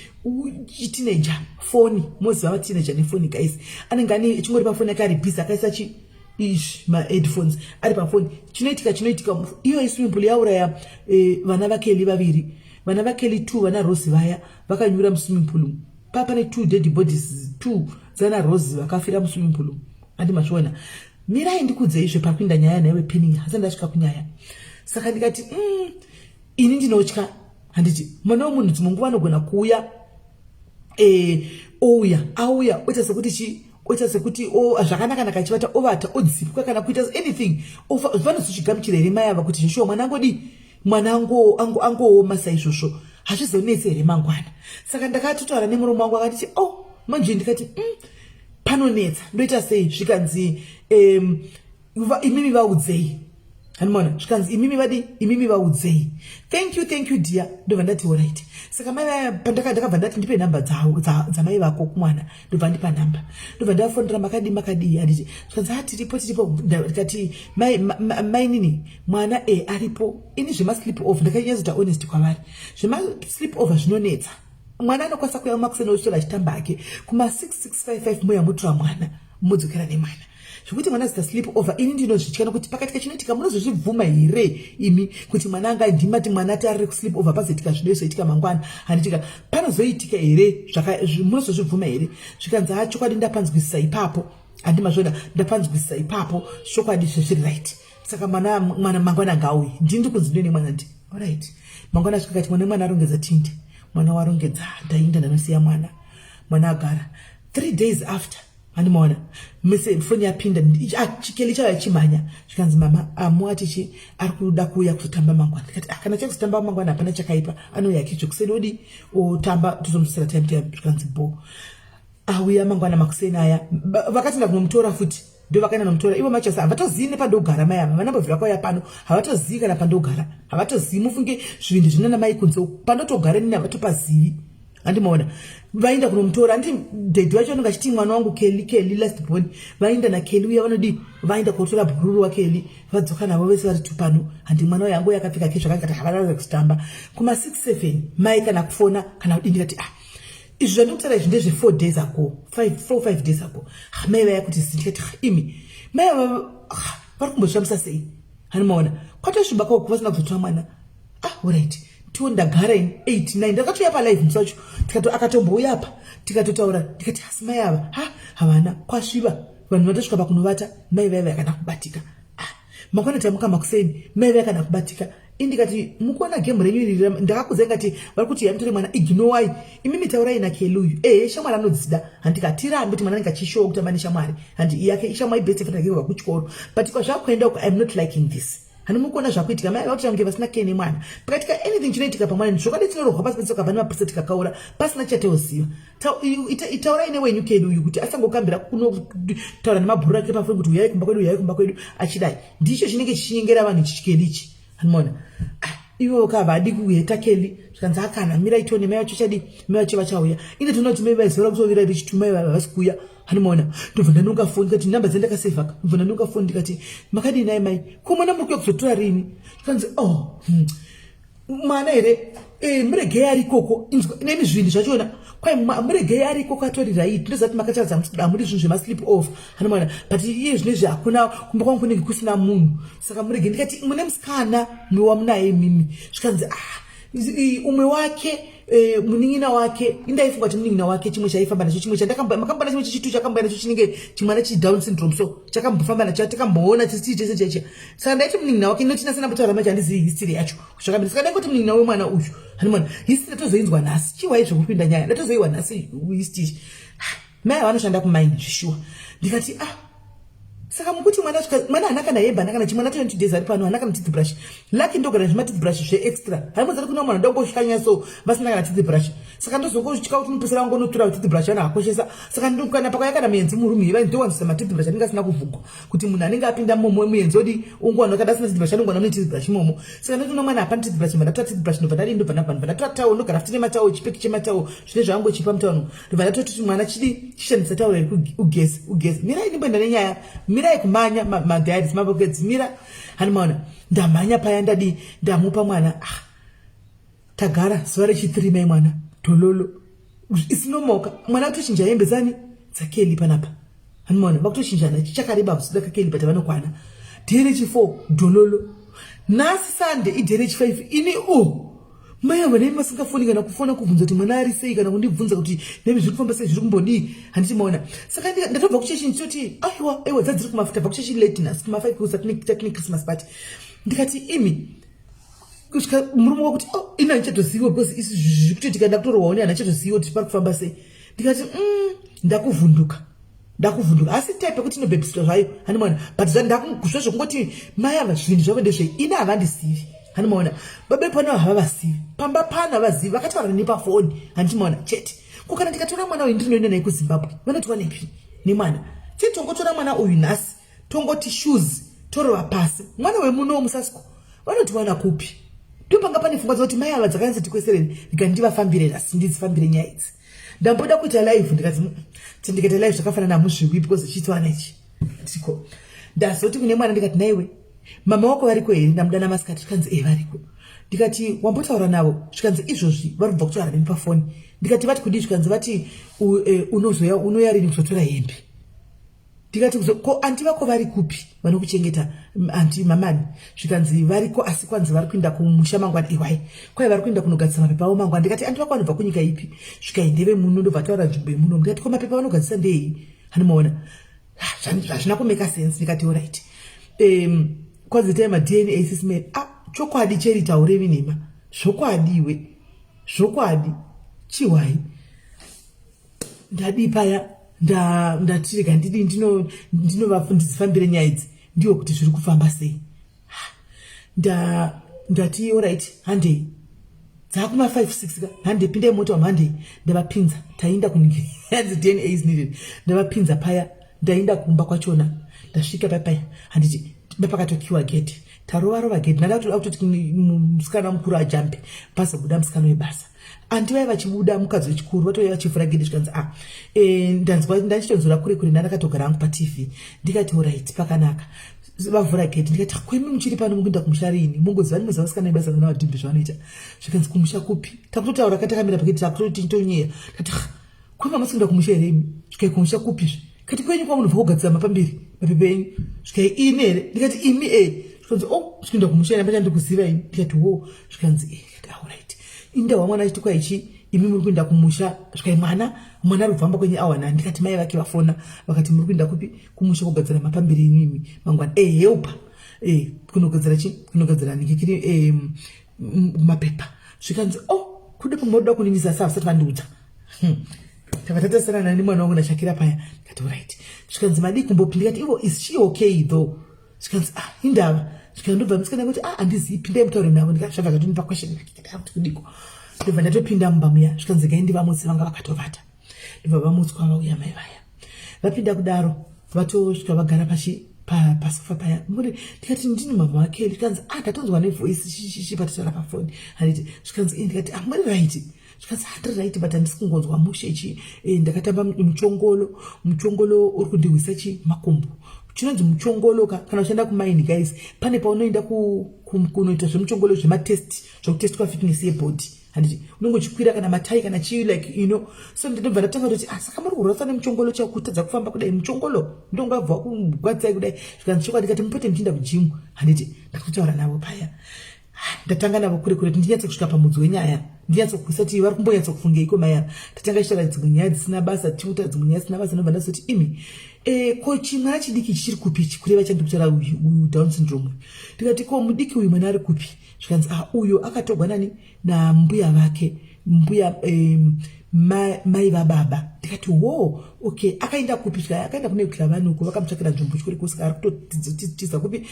teenager foni moziva vateenager nefoni guys anenge ane chingori pafoni yake ari busy akaisa ma-headphones ari pafoni chinoitika iyo iswimming pool yauraya vana vaKelly vaviri vana vaKelly 2 vana Rose vaya vakanyura muswimming pool pane 2 dead bodies 2 dzana Rose vakafira muswimming pool andimachona mirai ndikudzei zvepapinda nyaya naiwe Penny hasa ndasvika kunyaya saka ndikati ini ndinotya handiti mwana womunhu dzimwe nguva anogona kuuya auya oita sekuti zvakanaka nakachivata ovata odzipwa kana kuita anything vanozochigamuchira here mai ava kuti zveshuwa mwana angooma saizvozvo hazvizonetsi here mangwana saka ndakatotaura nemurume wangu akatiti manje ndikati panonetsa ndoita sei zvikanzi imimi vaudzei hanimona zvikanzi imimi vaudzei thank you dear ndobva ndati alright saka mai vaya pandakabva ndati ndipe nhamba dzamai vako kumwana ndobva ndipa nhamba ndobva ndafonera makadii handiti zvikanzi tiripo ndikati mai nini mwana aripo ini zvemaslip over ndakanyatsoita honest kwavari zvemaslip over zvinonetsa mwana anokwanisa kuya makuseni ochitora achitamba hake kuma6655 moya mutora mwana mudzokera nemwana zvokuti mwana zita slip over ini ndinozvitya nokuti pakati kachinoitika munozozvibvuma here imi kuti mwana anga ndimati mwana tarire kuslip over pazoitika zvinoizoitika mangwana handitika panozoitika here munozozvibvuma here zvikanzi chokwadi ndapanzwisisa ipapo handimazvoda ndapanzwisisa ipapo chokwadi zvezviri right saka mwana mangwana ngauyi ndini ndikunzindoi nemwana ndi alright mangwana asvika kati mwana arongedza tindi mwana warongedza ndainda ndanosiya mwana agara 3 days after handimaona mese foni yapinda Kelly chava chimhanya zvikanzi mama amuatichi ari kuda kuuya kuzotamba mangwana ndikati kana chakuzotamba mangwana hapana chakaipa anouya kicho kuseni otamba tozomusira time zvikanzi bo auya mangwana makuseni aya vakatenda kunomutora futi ndo vakaenda nomutora ivo machasa havatozivi nepandogara mai ava vanambovhira kwauya pano havatozivi kana pandogara havatozivi mufunge zvinhu zvinana mai kunze pandotogara nini havatopazivi handimaona vaenda kunomutora andi dhedhi wacho anenge achiti mwana wangu Kelly last born vaenda naKelly uya vanodi vaenda kotora bhururu waKelly vadzoka navo vese vari tupano handi mwana wangu yakapfeka ke zvakangati havana kutamba kuma 6-7 mai kana kufona kana kudini ndikati izvi zvandikutaura izvi ndezve 4 days ago 5 days ago mai vaya kuti ndikati imi mai vari kumboshamisa sei handimaona kwatosviba kwao kuvasina kuzotora mwana alright tiwo ndagara 8-9 ndakatoya palive musi wacho akatombouya apa tikatotaura ndikati asi mai ava havana kwasviba vanhu vatosvika pakunovata mai vaiva yakana kubatika makwana tamuka makuseni mai vaiva yakana kubatika indikati mukuona gemu renyu iri ndakakudza ngati vari kuti yamutore mwana ignowai imimi taurai naKelly uyu shamwari anodzida handikatirambi kuti mwana anenge achishowa kutamba neshamwari handi yake ishamwari best friend yake kuchikoro but kwazvakuenda uko I'm not liking this hanimukuona zvakuitika mai vakutange vasina kene nemwana pakatika anything chinoitika pamwana zvakadetserwa pasi petsoka pane mapreseti kakaura pasina chateoziva itaurai newenyu Kelly uyu kuti asangokambira kunotaura nemabhuru ake pafoni kuti uyai kumba kwedu achidai ndicho chinenge chichinyengera vanhu chichi Kelly ichi hanimona iwo kavadi kuheta keli zvikanzi akana mira itoni mai vacho chadi mai vacho vachauya ine tinoti mai vaizora kuzovira richitumai vasikuya hanimona ndobva ndanonga foni ndikati namba dzandakasevhaka ndobva ndanonga foni ndikati makadini ai mai kumwana muri kuya kuzotora rini zvikanzi mwana here muregei ari ikoko nemi zvinhu zvachona kwai muregei ari ikoko atorirai ndozati makatadza muri zvinhu zvemaslip off hanimona but iye zvinezvi hakuna kumba kwangu kunenge kusina munhu saka muregei ndikati mune musikana wamunaye mimi zvikanzi umwe wake munin'ina wake indaifunga kuti munin'ina wake chimwe chaifamba nacho chimwe makamba nacho chichitu chakamba nacho chinenge chimwana chidown syndrome so chakambofamba nacho takamboona chisi chese cheche saka ndaiti munin'ina wake inotinasina kutaura macho handizivi history yacho zvakamira saka ndaingoti munin'ina wemwana uyu hanimona history ndatozoinzwa nhasi chiwai zvekupinda nyaya ndatozoiwa nhasi history mai vanoshanda kumaini zvishuwa ndikati saka mukuti mwana hana kana yebha kana chimwana 20 days ari pano hana kana toothbrush lucky ndogara zvima toothbrush zveextra haimuzari kuna mwana ndongoshanya so vasina kana toothbrush saka ndozongotya kuti mupisira ngonotura toothbrush ana akoshesa saka ndokana pakaya kana muenzi murumi vai ndowanzisa matoothbrush anenge asina kuvhugwa kuti munhu anenge apinda momo muenzi odi ungwana kada asina toothbrush anongwana ne toothbrush momo saka ndotona mwana apana toothbrush ndatotora toothbrush ndobva ndadii ndobva ndatotora tawo ndogara futi nematawo chipeki chematawo zvine zvangu chipa mutaano ndobva ndatoti mwana chidi chishandisa tawo ugesi mirai ndimboenda nenyaya mirai kumanya madiaries mabokets mira hanimona ndamanya paya ndadi ndamupa mwana tagara zuva rechi3 mai mwana dololo isinomoka mwana kutochinja hembe zani dzakeli panapa hanimona vakutochinjana chichakareba kusuda kakeli pata vanokwana dhiri rechi4 dololo nhasi sande idhiri rechi5 ini mai vanai masingafoni kana kufona kubvunza kuti mwana ari sei kana kundibvunza kuti nemi zviri kufamba sei zviri kumbodii handichimaona saka ndatobva kuchechinji toti aiwa dzadziri kumafuta bva kuchechi lateness kuma5 kusa tine Christmas party ndikati imi kusvika murume wakuti ina ndichatoziva because isi zvikuti kana kutorowawo neana ndichatoziva kuti pari kufamba sei ndikati ndakuvhunduka asi type yekuti inobebiswa zvayo hanimona but ndakuguzva zvokungoti mai ava zvinhu zvavo ndezvei ina havandisivi hanimona babe pano havavasivi pamba pana vazivi vakataura nepafoni handimaona chete kukana ndikatora mwana uyu ndinoenda naye kuZimbabwe vanotiwa nepi nemwana titongotora mwana uyu nhasi tongoti shoes torova pasi mwana wemuno musasiko vanotiwana kupi ndopanga pane pfungwa dzekuti mai ava dzakanzi tikwesereni ndikandivafambire nhasi ndizifambire nyaya idzi ndamboda kuita live ndikati ndikaita live zvakafanana namuzviwi because chitwana ichi tiko ndazoti kune mwana ndikati naiwe mama wako variko here ndamudana masikati zvikanzi variko ndikati wambotaura navo zvikanzi izvozvi vari kubva kutaura neni pafoni ndikati vati kudii zvikanzi vati unoya rini kuzotora hembe ndikati ko anti vako vari kupi vanokuchengeta anti mamani zvikanzi variko asi kwanzi vari kuenda kumusha mangwana iwai kwai vari kuenda kunogadzisa mapepa avo mangwana ndikati anti vako vanobva kunyika ipi zvikaendeve muno ndobva taura nzvimbo yemuno ndikati ko mapepa vanogadzisa ndei hanimaona zvazvina kumeka sense ndikati alright kwazitai madna assessment chokwadi cheri taurevi nema zvokwadiwe zvokwadi chiwai ndadi paya ndatirega ndidi ndizifambire nyaya idzi ndiwo kuti zviri kufamba sei ndati alright handei dzakuma 5-6 ka handei pindai mota wamhandei ndavapinza tainda kunyanzi dna is needed ndavapinza paya ndainda kumba kwachona ndasvika papaya handiti bapakatokiwa gate tarovarova gate ndakatoda kutoti musikana mukuru ajampe pasabuda musikana webasa andivai vachibuda mukadzi wechikuru vatovai vachivhura gate zvikanzi ndanzwa ndachitonzora kure kure ndakatogara hangu patv ndikati alright pakanaka vavhura gate ndikati kwemi muchiri pano mukuenda kumusha rini mungoziva nimwe zavasikana vebasa vana vadhimbe zvavanoita zvikanzi kumusha kupi takutotaura katakamira pagate takutoti tonyeya kati kwema masikuenda kumusha here zvikai kumusha kupizve kati kwenyu kwamunobva kugadzira mapambiri mapepa enyu zvikai ini here ndikati imi zvikanzi zvikuenda kumusha ndamba ndikuziva ini ndikati zvikanzi alright indawa mwana achiti kwaichi imi muri kuenda kumusha zvikai mwana ari kufamba kwenye awana ndikati mai vake vafona vakati muri kuenda kupi kumusha kugadzira mapambiri enyu imi mangwana helpa kunogadzira chi kunogadzira nikikiri mapepa zvikanzi kuda pamoda kuninisa saa vasati vandiudza takatatasirana nemwana wangu ndashakira paya ndikati alright zvikanzi madi kumbopinda ndikati ivo is she okay though zvikanzi indava zvikandobva musikana kuti handizivi pindai mutaure navo ndikasvava katonipa question kuti kudiko ndobva ndatopinda mumba muya zvikanzi gai ndivamutsi vanga vakatovata ndobva vamutswa vauya mai vaya vapinda kudaro vatosvika vagara pashi pasofa paya muri ndikati ndini mama wake ndikanzi ndatonzwa nevoice chipatara pafoni handiti zvikanzi ndikati muri right zvikanzi handiri right but handisikungonzwa mushe ndakatamba muchongolo uri kundiwisa makumbo chinonzi muchongolo kana uchienda kumaini guys pane paunoenda kunoita zvemuchongolo zvematest zvekutestwa fitness yebody handiti unenge uchikwira kana matai kana chii like so ndinobva ndatanga kuti saka muri kurwasa nemuchongolo chakutadza kufamba kudai muchongolo ndongabva kugwadzai kudai zvikanzi chokwadi ndikati mupote muchienda kujimu handiti ndakatotaura navo paya ndatanga navo kure kure ndinyatsa kusvika pamudzi wenyaya ndinyatsa kuisa kuti vari kumbonyatsa kufungeiko mayara tatanga ishara dzimwe nyaya dzisina basa tiuta dzimwe nyaya dzisina basa nobva ndazoti imi ko chimwana chidiki chichiri kupi chikureva chandikutaura uyu down syndrome ndikati ko mudiki uyu mwana ari kupi zvikanzi uyo akatogwa nani nambuya vake mbuya mai vababa ndikati wo okay akaenda kupi svika akaenda kune Kilavanuko vakamutsvakira nzvimbo chikuri kusika ari kutotiza kupi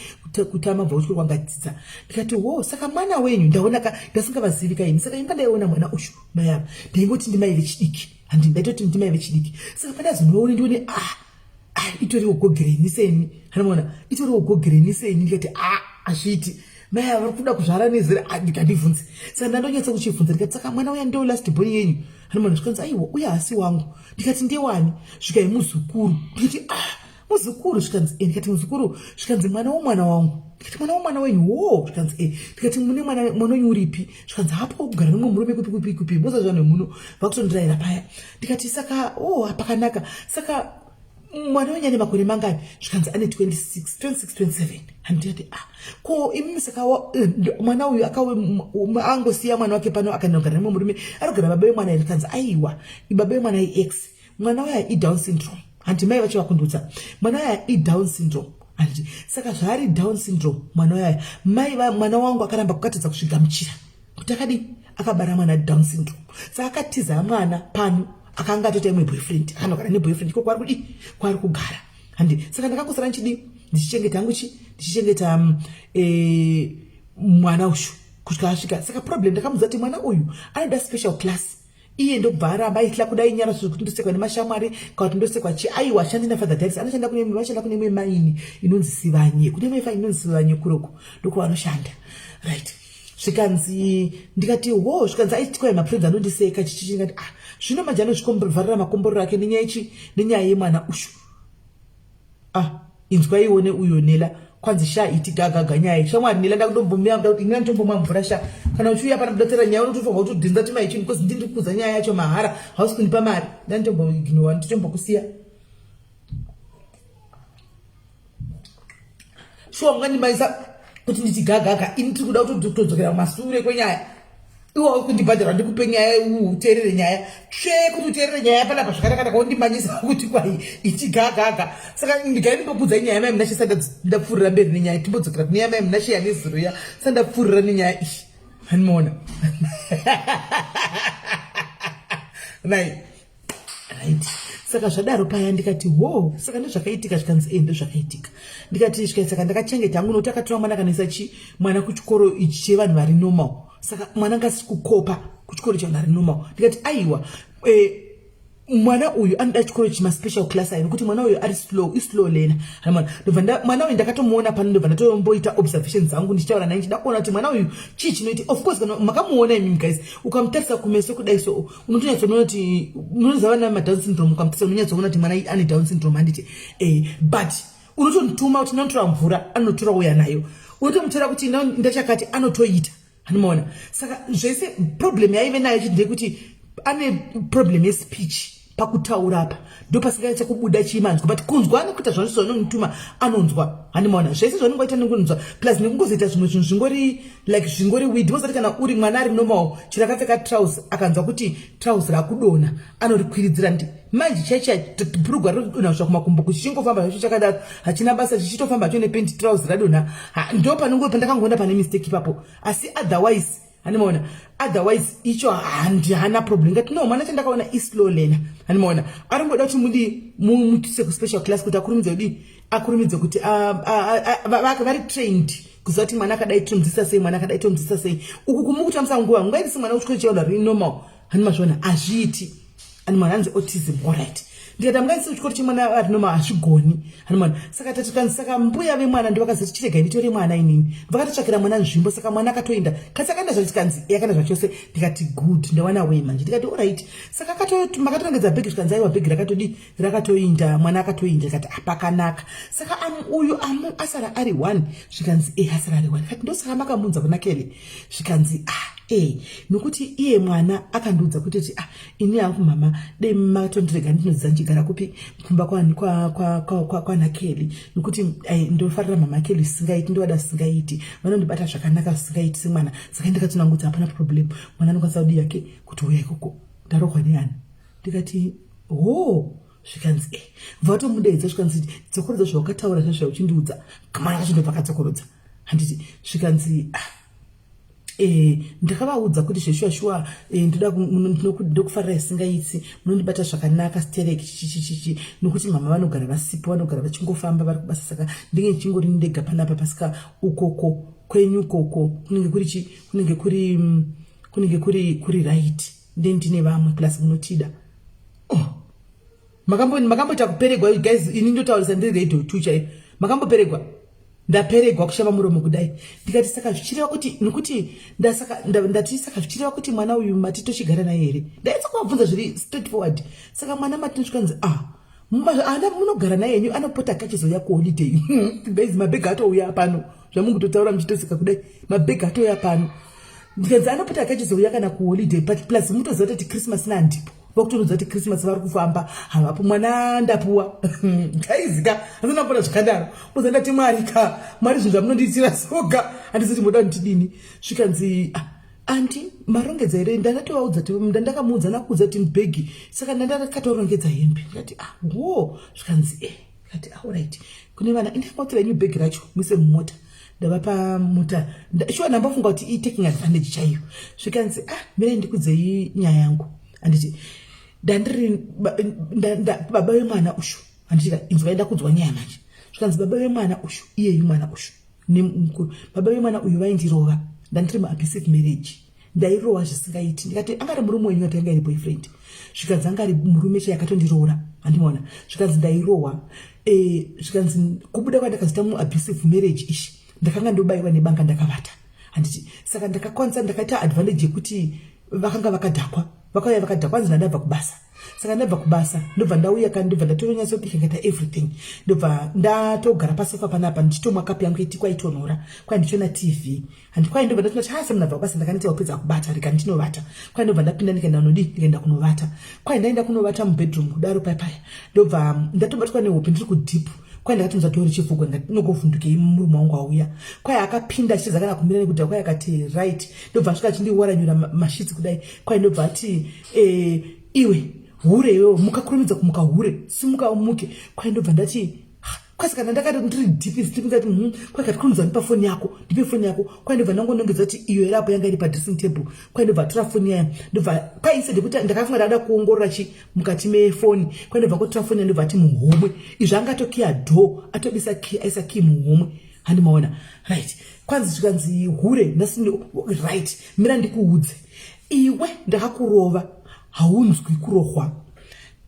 kutama bva uchikuri kwangadzidza ndikati wo saka mwana wenyu ndaona ndasingavazivi kaini saka imba ndaiona mwana ushu mayava ndaingoti ndimai vechidiki handi ndaitoti ndimai vechidiki saka pandazonoone ndione itoriwo gogereni seni hanimona itoriwo gogereni seni ndikati azviti maya vari kuda kuzvara nezera ndikandibvunze saka ndandonyatsa kuchibvunza ndikati saka mwana uya ndeo last born yenyu hanimona zvikanzi aiwa uya hasi wangu ndikati ndewani zvikai muzukuru ndikati muzukuru zvikanzi ndikati muzukuru zvikanzi mwana womwana wangu ndikati mwana womwana wenyu wo zvikanzi ndikati mune mwana wenyu uripi zvikanzi hapo kugara nomwe murume kupi boza zvano muno vakutondirayira paya ndikati saka pakanaka saka mwana wenyane makore mangani zvikanzi ane 26 27 handiti ko imimi saka mwana uyu angosiya mwana wake pano akanogara nemwe murume arikugara baba vemwana zvikanzi aiwa baba vemwana X mwana waya iDown syndrome handi mai vacho vakundudza mwana waya iDown syndrome handiti saka zvaari Down syndrome mwana waya mwana wangu akaramba kukatadza kusvigamuchira kuti akadi akabara mwana Down syndrome saka akatiza mwana pano akanga atoita imwe boyfriend akanogara neboyfriend ko kwari kugara handi saka ndakangosara ndichichengeta hangu ndichichengeta mwana ushu kusvika asvika saka problem ndakamudza kuti mwana uyu anoda special class iye ndobva aramba aitla kudai nyara zvekuti ndosekwa nemashamwari kana kuti ndosekwa aiwa ashandi nafather dadis anoshanda kune imwe maini inonzi Sivanye kune imwe maini inonzi Sivanye kuroko ndoko anoshanda right zvikanzi ndikati zvikanzi aitywa mapredzi anondiseka chichingati zvino manje anozvikomborera makomborero ake nenyaya yemwana ushu inzwa ione uyo Nela kwanzi iti gaga nyaya shamwari Nela ndakutombomira kuti ina ntombomwa mvura kana uchiuya pana kudotera nyaya unotofunga kuti udhinza tima ichi because ndiri kuza nyaya yacho mahara hausi kunipa mari ndantomboignowa nditombokusiya shuwa mungandimaisa kuti nditi gaga ini tiri kuda kuti todzokera masure kwenyaya iwo kundibhadhara ndikupe nyaya uteerere nyaya kuti uteerere nyaya panapa zvakanaka ndakaundimanyisa kuti kwai ichi gaga saka ndigai ndimbobudza nyaya mai munashe sandapfuurira mberi nenyaya timbodzokera kune nyaya mai munashe yanezuro ya sandapfuurira nenyaya iyi hanimona right saka zvadaro paya ndikati saka ndozvakaitika zvikanzi ndozvakaitika ndikati saka ndakachengeta hangu nokuti akatora mwana kanaisa mwana kuchikoro ichi chevanhu vari normal saka mwana ngasi kukopa kuchikoro chevanhu vari normal ndikati aiwa mwana uyu anoda chikoro chemaspecial class ayi nokuti mwana uyu ari slow learner mwana uyu ndakatomuona pano ndobva ndatomboita observations dzangu ndichitaura naye ndida kuona kuti mwana uyu chii chinoiti of course kana makamuona imimi guys ukamutarisa kumeso kudai so unotonyatsoona kuti unozava namaDown syndrome ukamutarisa unonyatsoona kuti mwana ane Down syndrome handiti but unotondituma kuti ndanotora mvura anotora uya nayo unotomutora kuti ndachakati anotoita hanimaona saka zvese problem yaive nayo ndeyekuti ane problem yespeech pakutaura apa ndopasikaita kubuda chimanzwa but kunzwa anokuita zvanosononituma anonzwa hanimaona zvese zvanongoita nongonzwa plus nekungozoita zvimwe zvinhu zvingori weed mozati kana uri mwana ari normal chirakapfeka trouser akanzwa kuti trouser rakudonha anorikwidzidzira ndi manje chaicha bhurugwa rinodonha kusvika kumakumbo kuchichingofamba zvacho chakadaro hachina basa chichitofamba hacho nependi trouser radonha ndo pandakangoona pane mistake ipapo asi otherwise hanimaona otherwise icho hana problem ngati no mwana chandakaona slow learner hanimaona aringoda kuti mutise kuspecial class kuti akurumidze kuti vari trained kuziva kuti mwana akadai tomudzidzisa sei uku kumukutamisa nguva mungaitisi mwana kuchikoro chevanhu vari normal hanimazvona azviiti hanimwana hanzi autism alright ndikati amungaisi kuchikoro chemwana ari noma hazvigoni hanomwana saka tatikanzi saka mbuya vemwana ndivakazoti chirega nditore mwana inini vakatotsvakira mwana nzvimbo saka mwana akatoenda kasi akaenda zvatikanzi yakanda zvachose ndikati good ndawana we manje ndikati alright saka makatorongedza bhegi zvikanzi aiwa bhegi rakatodi rakatoinda mwana akatoinda ndikati apakanaka saka uyu asara ari 1 zvikanzi asara ari 1 kati ndosaka makamunza kuna Kelly zvikanzi nokuti iye mwana akandiudza kuti ini yangu mama dei matondirega ndinodzidza ndigara kupi kumba kwana Kelly nokuti ndofarira mama Kelly singaiti ndowada singaiti vanondibata zvakanaka singaiti semwana saka ndikati nangudza hapana problem mwana anokwanisa kudi yake kuti uya ikoko ndarogwa neani ndikati zvikanzi vatomudeedza zvikanzi dzokorodza zvawakataura zvauchindiudza mwana wacho ndobva akadzokorodza handiti zvikanzi ndakavaudza kuti zveshuwa ndokufarira isingaitsi munondibata zvakanaka stereki chichichichi nokuti mama vanogara vasipo vanogara vachingofamba vari kubasa saka ndinge chingori ndega panapa pasika ukoko kwenyu ukoko kunenge kuri right ndine vamwe plus munotida makamboita kuperegwa guys ini ndotaurisa ndiri radio 2 chaipo makamboperegwa ndaperegwa kushava muromo kudai ndikati saka zvichireva kuti nokuti ndati saka zvichireva kuti mwana uyu matitochigara naye here ndaitsa kuvabvunza zviri straight forward saka mwana matinochikanzi ana munogara naye yenyu anopota kachizoya kuholiday guys mabhegi atouya pano zvamungutotaura muchitosika kudai mabhegi atouya pano ndikanzi anopota kachizouya kana kuholiday but plus mutoziva kuti Christmas nandipo vakutonodza kuti Christmas vari kufamba havapo mwana ndapuwa kaizika asina kupona zvakadaro uzandati mwari zvinhu zvamunondiitira soga handisati moda ndidini zvikanzi andi marongedza here ndandatovaudza ndandakamuudza nakuudza kuti mubhegi saka ndandakatorongedza hembe ndikati zvikanzi ndikati alright kune vana indakautira inyu bhegi racho muise mumota ndavapa mota shuwa ndambafunga kuti taking advantage chaiyo zvikanzi mirai ndikudzei nyaya yangu handiti dandiri baba vemwana ushu handiti inzwa enda kudzwa nyaya manje zvikanzi baba vemwana ushu iyeyu mwana ushu baba vemwana uyu vaindirova ndandiri maabusive marriage ndairowa zvisingaiti ndikati angari murume wenyu ati anga iri boyfriend zvikanzi angari murume chayakatondiroora handimaona zvikanzi ndairowa zvikanzi kubuda kwandakazita muabusive marriage ishi ndakanga ndobayiwa nebanga ndakavata handiti saka ndakakwanisa ndakaita advantage yekuti vakanga vakadhakwa vakauya vakadhakwa anzi ndabva kubasa saka ndabva kubasa ndobva ndauya kandi ndobva ndatonyaso bika ngata everything ndobva ndatogara pasofa panapa ndichitomwa kapi yangu iti kwaitonhora kwai ndichiona TV kwai ndobva ndatoti hasa munabva kubasa ndakaneta kupedza kubata rika ndinovata kwai ndobva ndapinda ndikaenda kunovata kwai ndaenda kunovata mubedroom kudaro paya ndobva ndatobatwa nehope ndiri kudeep kwai ndakatunza tori chifuko ndinogovhundukei murume wangu auya kwai akapinda achiza kana kumira nekuda kwai akati right ndobva asvika achindiwaranyura mashitsi kudai kwai ndobva ati iwe hure iwewo mukakurumidza kumuka hure simuka umuke kwai ndobva ndati kwasaka ndakati ndiri ndipizati kwakati kurumidza ndipa foni yako ndipe foni yako kwai ndobva ndangonongedza kuti iyo irapo yanga iri padressing table kwai ndobva tora foni yayo ndobva kwaise ndekuti ndakafunga ndada kuongorora mukati mefoni kwai ndobva kotora foni yayo ndobva ati muhomwe izvo angatokiya dho atobisa aisa ki muhomwe handimaona right kwanzi zvikanzi hure nasini right mira ndikuudze iwe ndakakurova haunzwi kurohwa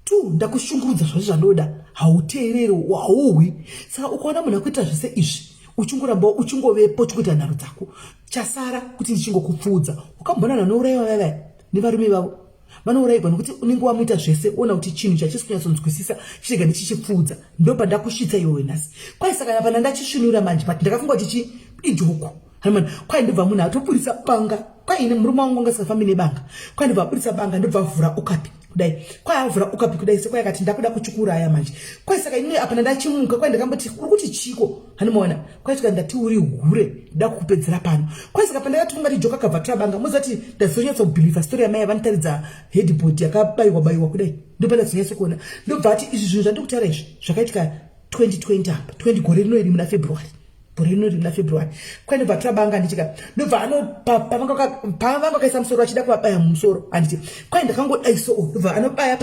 tu ndakushungurudza zvose zvandoda hauteereri hauhwi saka ukaona munhu akuita zvese izvi uchingoramba uchingovepo chikuita nharo dzako chasara kuti ndichingokupfuudza ukambona vanourayiwa vavaya nevarume vavo vanourayirwa nokuti unenge wamuita zvese ona kuti chinhu chachisi kunyatsonzwisisa chichega ndichichipfuudza ndopa ndakusvitsa iwewe nhasi kwai saka pana ndachisvinura manje but ndakafunga kuti idhoko kwai ndobva munhu atopurisa banga kwai ine murume wangu angasingafambi nebanga kwai ndobva apurisa banga ndobva avhura ukapi kudai kwai avhura ukapi kudai sekwai akati ndakuda kuchikuraya manje kwai saka ine apana ndachimuka kwai ndakamboti uri kuti chiko handimaona kwai saka ndati uri hure nda kukupedzera pano kwai saka pandakati kungati joka kabva tabanga muzati ndazonyatsa kubhiliva story yamai yavanitaridza headboard yakabayiwa kudai ndopa ndazonyatsa kuona ndobva ati izvi zvinhu zvandikutaura izvi zvakaitika 2020 apa 20 gore rino iri muna February February kwai ndobva tabanga ndichika ndobva pavanga kaisa musoro achida kuvabaya mumusoro handiti kwai ndakangodai so ndobva anobaya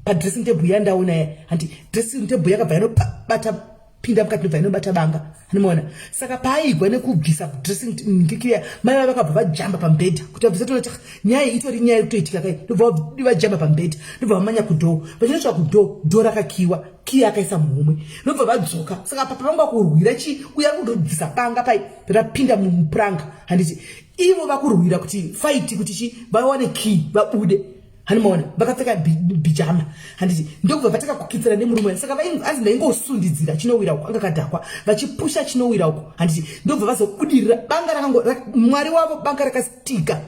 padressing table yandaona handiti dressing table yakabva yanobata pinda mukati ndobva inobata banga unoona saka paaigwa nekubvisa dressing ngikiya mai vakabva vajamba pambedha kuti vabvisa toona nyaya itori nyaya kutoitika kai ndobva vajamba pambedha ndobva vamanya kudhoo vachinosvika kudhoo dhoo rakakiwa kiya akaisa muhomwe ndobva vadzoka saka papa vanga kurwira chi uya kundobvisa banga pai rapinda mupuranga handiti ivo vakurwira kuti fight kuti chi vawane key vabude hanimaona vakapfeka bijama handiti ndokubva vatakakukitsira nemurume saka anzi ndaingosundidzira chinowira uko anga kadhakwa vachipusha chinowira uko handiti ndobva vazobudirira banga mwari wavo banga rakastika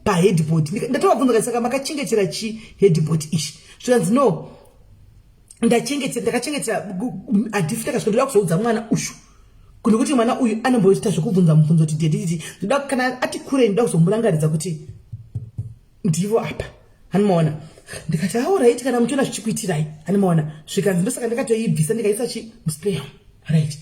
paheadboard ndatovabvunza saka makachengetera chi headboard ichi zvikanzi no ndakachengetera handifita kasvika ndoda kuzoudza mwana ushu kuti mwana uyu anomboita zvekubvunza mubvunzo kuti dedididi ndoda kana ati kurei ndoda kuzomurangaridza kuti ndivo apa hanimaona ndikati right kana muchiona zvichikuitirai hanimaona zvikanzi ndosaka ndakatoibvisa ndikaisa chi musplay right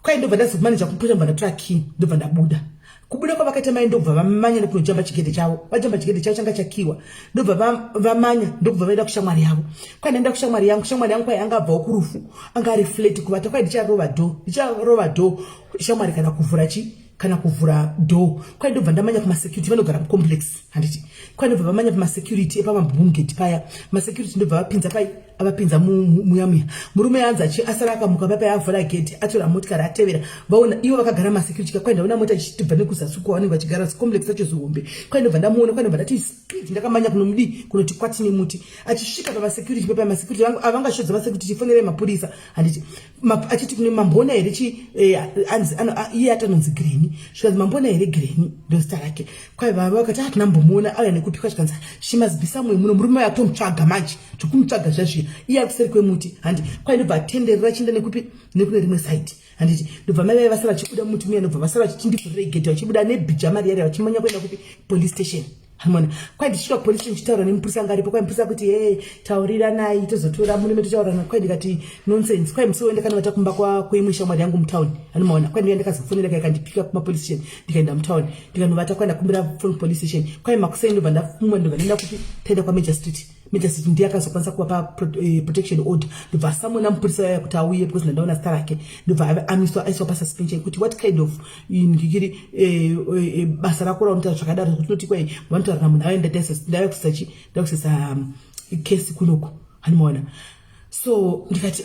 kwai ndobva ndazomanija kupusha mbva ndatora key ndobva ndabuda kubuda kwavakaita mai ndobva vamanya nekunojamba chigede chavo vajamba chigede chavo changa chakiwa ndobva vamanya ndobva vaenda kushamwari yavo kwai ndaenda kushamwari yangu kwai anga abvawo kurufu anga ari flat kuvata kwai ndicharova dhoo shamwari kana kuvhura chi kana kuvhura dhoo kwai ndobva ndamanya kumasecurity vanogara mucomplex handiti kwai ndobva vamanya kumasecurity epamabhungeti paya masecurity ndobva vapinza pai avapinza muyamuya murume anzi asara akamuka papai avhura gate atora motikari atevera vaona ivo vakagara masecurity kwai ndaona mota ichitibva nekuzasuku vanenge vachigara complex acho zihombe kwai ndobva ndamuona kwai ndobva ndati speed ndakamanya kunomudi kunoti kwati nemuti achisvika pamasecurity papai masecurity avangashodza masecurity chifonere mapurisa handiti achiti kune mambona here chi anzi iye atanonzi Greni zvikanzi mambona here Greni ndozita rake kwai vava vakati atinambomuona auya nekupikwa zvikanzi she must be somewhere muno murume watomutsvaga manje tokumutsvaga zvazviya iye ari kuseri kwemuti handi kwai ndobva atenderera chienda nekupi nekune rimwe side handiti ndobva mai vai vasara vachibuda muti muya ndobva vasara vachindivhurira gate vachibuda nebhijama riya riya vachimanya kuenda kupi police station hamona kwai ndichisvika police station chitaura nemupurisa anga aripo kwai mupurisa kuti tauriranai tozotora murume totaurana kwai ndikati nonsense kwai musi wendekana vata kumba kweimwe shamwari yangu mutawuni hanimaona kwai ndiya ndakazofonera kai kandipika kumapolice station ndikaenda mutawuni ndikanovata kwai ndakumbira from police station kwai makusei ndobva ndafumwa ndobva ndaenda kuti taenda kwaMajor Street ndiye akazokwanisa kuva protection order ndobva asamona mupurisa waya kuti auye because ndandaona zita rake ndobva aiswa pasuspension kuti what kind of ngikiri basa rako raunoita zvakadaro kuti noti kwai vanotaura namunhu aenda ndakusisa kesi kunoko hanimaona so ndikati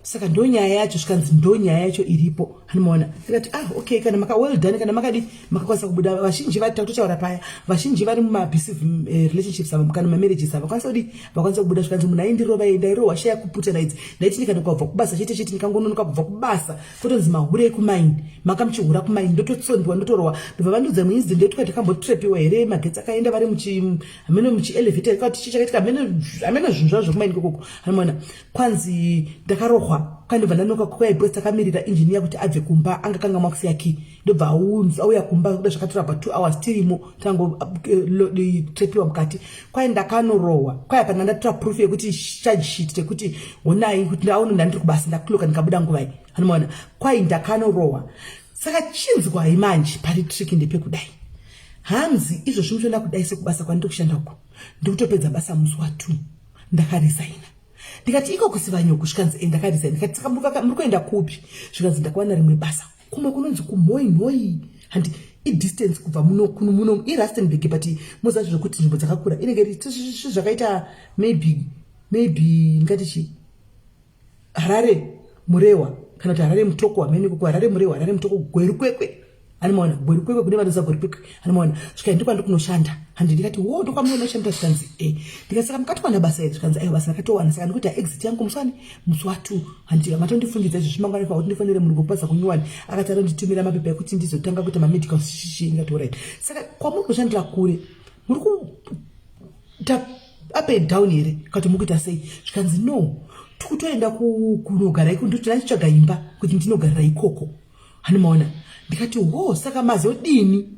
saka ndo nyaya yacho zvikanzi ndo nyaya yacho iripo hanimaona ndikati okay kana maka well done kana makadi makakwanisa kubuda vazhinji totaura paya vazhinji vari mumabusive relationships avo kana mamarriages avo vakwanisa kubuda zvikanzi munhu aindirova ndairohwa shaya kuputana idzi ndaiti ndikandikabva kubasa chete ndikangononoka kubva kubasa kotonzi mahure ekumaini makamuchihura kumaini ndototsondwa ndotorohwa ndobva vandudza muinzi ndetuka takambotrepiwa here magetsi akaenda vari hameno muchielevator kati chichakaitika hameno zvinhu zvavo zvekumaini kokoko hanimaona kwanzi ndakarohwa kwai ndobva ndanoka kwai bosi takamirira injiniya kuti abve kumba anga kanga makusiya ki ndobva auya kumba kuda zvakatora pa 2 hours tirimo tangotrepiwa mukati kwai ndakanorohwa kwai apa ndandatora proof yekuti charge sheet tekuti honai kuti ndaona ndandiri kubasa ndakloka ndikabuda nguvai hanimaona kwai ndakanorohwa saka chinzwa imanje pari trick ndepekudai hamzi izvozvi mutoenda kudai sekubasa kwandiri kushanda uko ndikutopedza basa musi wa2 ndakaresigna ndikati iko kusiva nyoko zvikanzi ndakaresigna ndikati saka muri kuenda kupi zvikanzi ndakawana rimwe basa kumwe kunonzi kumhoinhoi handi idistance kubva muno iRustenburg but moza zvokuti nzvimbo dzakakura inenge zvakaita maybe ngatichi Harare Murewa kana kuti Harare Mutoko amene kuko Harare Murewa Harare Mutoko Gwerukwekwe hanimaona Gwerukwekwe kune vanoza Gwerukwekwe hanimaona zvikaenda kwandi kunoshanda handi ndikati ndokwaminoshanda zvikanzi ndikasaka mukati kwana basa iri zvikanzi basa rakatowana saka ndikuti exit yangu musi wa2 handi matondifungidza izvi zvimangwana kwa kuti ndifanire munhu kupasa kunyuwani akati anonditumira mapepa ekuti ndizotanga kuita mamedical ndikati alright saka kwamuri kushandira kure muri kuita up and down here kati mukuita sei zvikanzi no tikutoenda kunogara iko ndoti ndachitsvaga imba kuti ndinogarira ikoko hanimaona ndikati saka mazodini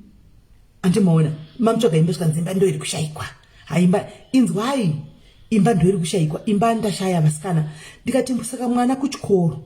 andimaona mamutsvaga imba zvikanzi imba ndo iri kushayikwa haimba inzwai imba ndo iri kushayikwa imba ndashaya vasikana ndikati saka mwana kuchikoro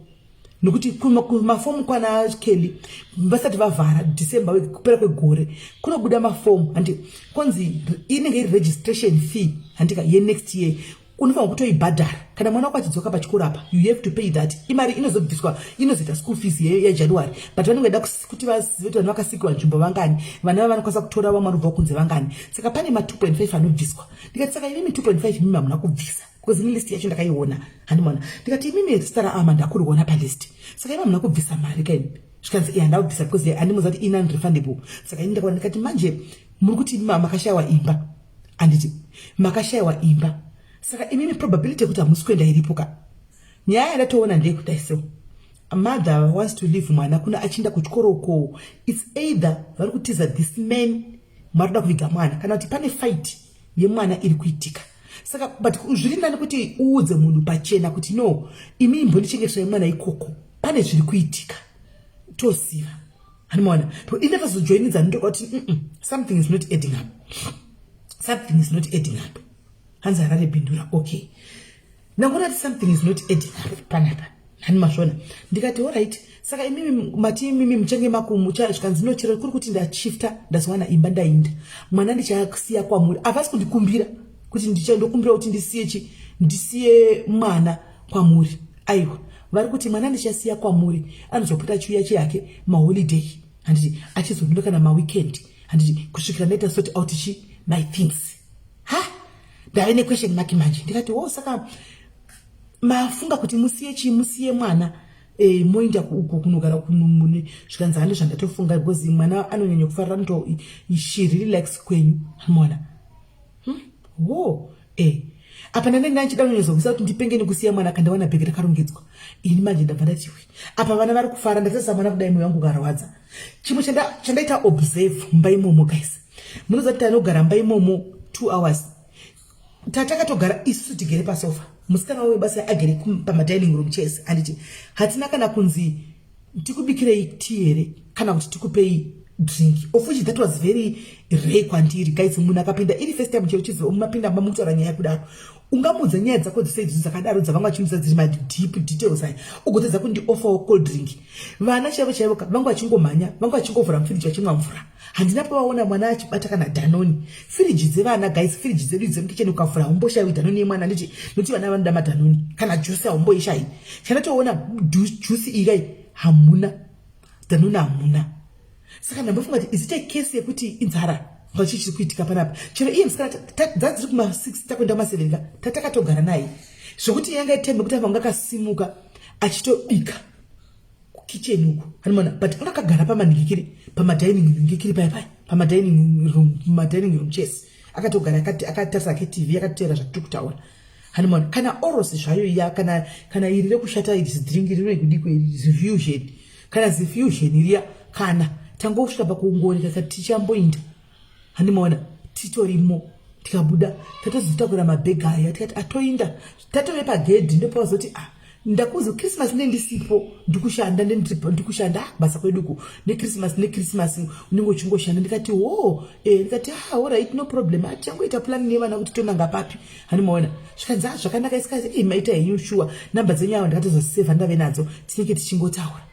nokuti kumafomu kwana Kelly vasati vavhara December kupera kwegore kunobuda mafomu handi konzi inenge iri registration fee handika ye next year unofanira kutoibhadhara kana mwana wako achidzoka pachikoro apa, you have to pay that. Imari inozobviswa, inozoita school fees yeJanuary, but vanenge vada kuti vazive kuti vanhu vakasikirwa nzvimbo vangani, vana vanokwanisa kutora vamwe vanobva kunze vangani. Saka pane ma 2.5 anobviswa. Ndikati saka imimi 2.5 mimi hamuna kubvisa, because ini list yacho ndakaiona. Handimona. Ndikati imimi Stara Ama ndakuriona pa list. Saka imimi hamuna kubvisa mari kaini. Zvikanzi ndakubvisa because handimoziva kuti non-refundable. Saka ini ndakaona ndikati manje muri kuti makashayiwa imba. Anditi makashayiwa imba. Saka imimi probability kuti hamusi kuenda iripo ka. Nyaya yandatoona ndeyekuti so a mother wants to leave mwana kuna achinda kuchikoro uko, it's either vari kutiza this man maroda kuviga mwana kana kuti pane fight yemwana iri kuitika. Saka but zviri nani kuti uudze munhu pachena kuti no, imi mbondichengetera mwana ikoko, pane zviri kuitika toziva. Handimona to inavazojoinidza ndokoti something is not adding up, something is not adding up. Hanzi harare bindura okay, nangona something is not adding up panapa. Handimashona ndikati alright. Saka imimi mati mimi mchenge makumu zvikanzi nochera kuri kuti ndachifta ndazowana imba ndainda mwana ndichasiya kwamuri. Avasi kundikumbira kuti ndichandokumbira kuti ndisiye mwana kwamuri. Aiwa, vari kuti mwana ndichasiya kwamuri anozopota chiuya chake maholiday, handiti achizondoka kana maweekend, handiti kusvikira ndaita sort out my things. Ndave ne question mark manje. Ndikati saka mafunga kuti musiye mwana moinda kunogara kunumune zvikanzi handi zvandatofunga because mwana anonyanya kufarira ndo shiri relax kwenyu. Mwana apa ndanga ndachida kunyatsogisa kuti ndipengeni kusiya mwana kandawana bhegi rakarongedzwa. Ini manje ndabva ndati apa vana vari kufara ndasasa mwana kudai moyo wangu ukarwadza. Chimwe chandaita observe mumba imomo guys, munoziva kuti anogara mumba imomo 2 hours tatakatogara isusu tigere pasofa, musikana wawe basa agere pamadining room chairs. Anditi hatina kana kunzi tikubikirei tea here kana kuti tikupei drink, of which that was very rare kwandiri guys. Munhu akapinda iri first time chero chizo mumapinda mumutaura nyaya kudaro, ungamudza nyaya dzako dzese dzakadaro dzavanga chimisa dziri ma deep details aya ugotedza kuti offer cold drink. Vana chaivo vanga vachingomhanya, vanga vachingovhura mufiriji vachimwa mvura. Handina pawaona mwana achibata kana Danone. Firiji dzevana guys, firiji dzedu dzemukicheni ukavhura umboshayiwa Danone yemwana nditi noti vana vanoda maDanone kana juice aumboishayi. Chandatoona juice iyi hamuna, Danone hamuna. Saka ndambofunga kuti isite case yekuti inzara pachichi kuitika panapa. Chero iye msikana dzadziri kuma 6 takwenda kuma 7 tatakatogara naye zvokuti yanga itembe kuti ava ngakasimuka achitobika kitchen uko. Handimona but akagara pamadining pai pamadining room chairs akatogara akatarisa TV akatera zvatokutaura. Handimona kana orosi zvayo ya kana irire kushata idzi drink rino ikudikwe fusion kana fusion iriya kana tangosvika pakuongorera kakati tichamboinda. Handimona titorimo tikabuda tatozotakura mabhegi aya tikati atoinda tatove pagedhi ndopazoti ndakuzi Christmas ndisipo ndikushanda basa kweduku neChristmas unenge uchingoshanda. Ndikati ndikati alright no problem, atichangoita plan nevana kuti tonanga papi. Handimona zvikanzi zvakanaka isikazi maita henyu sure namba dzenyu avo ndakatozoseva ndave nadzo tinenge tichingotaura.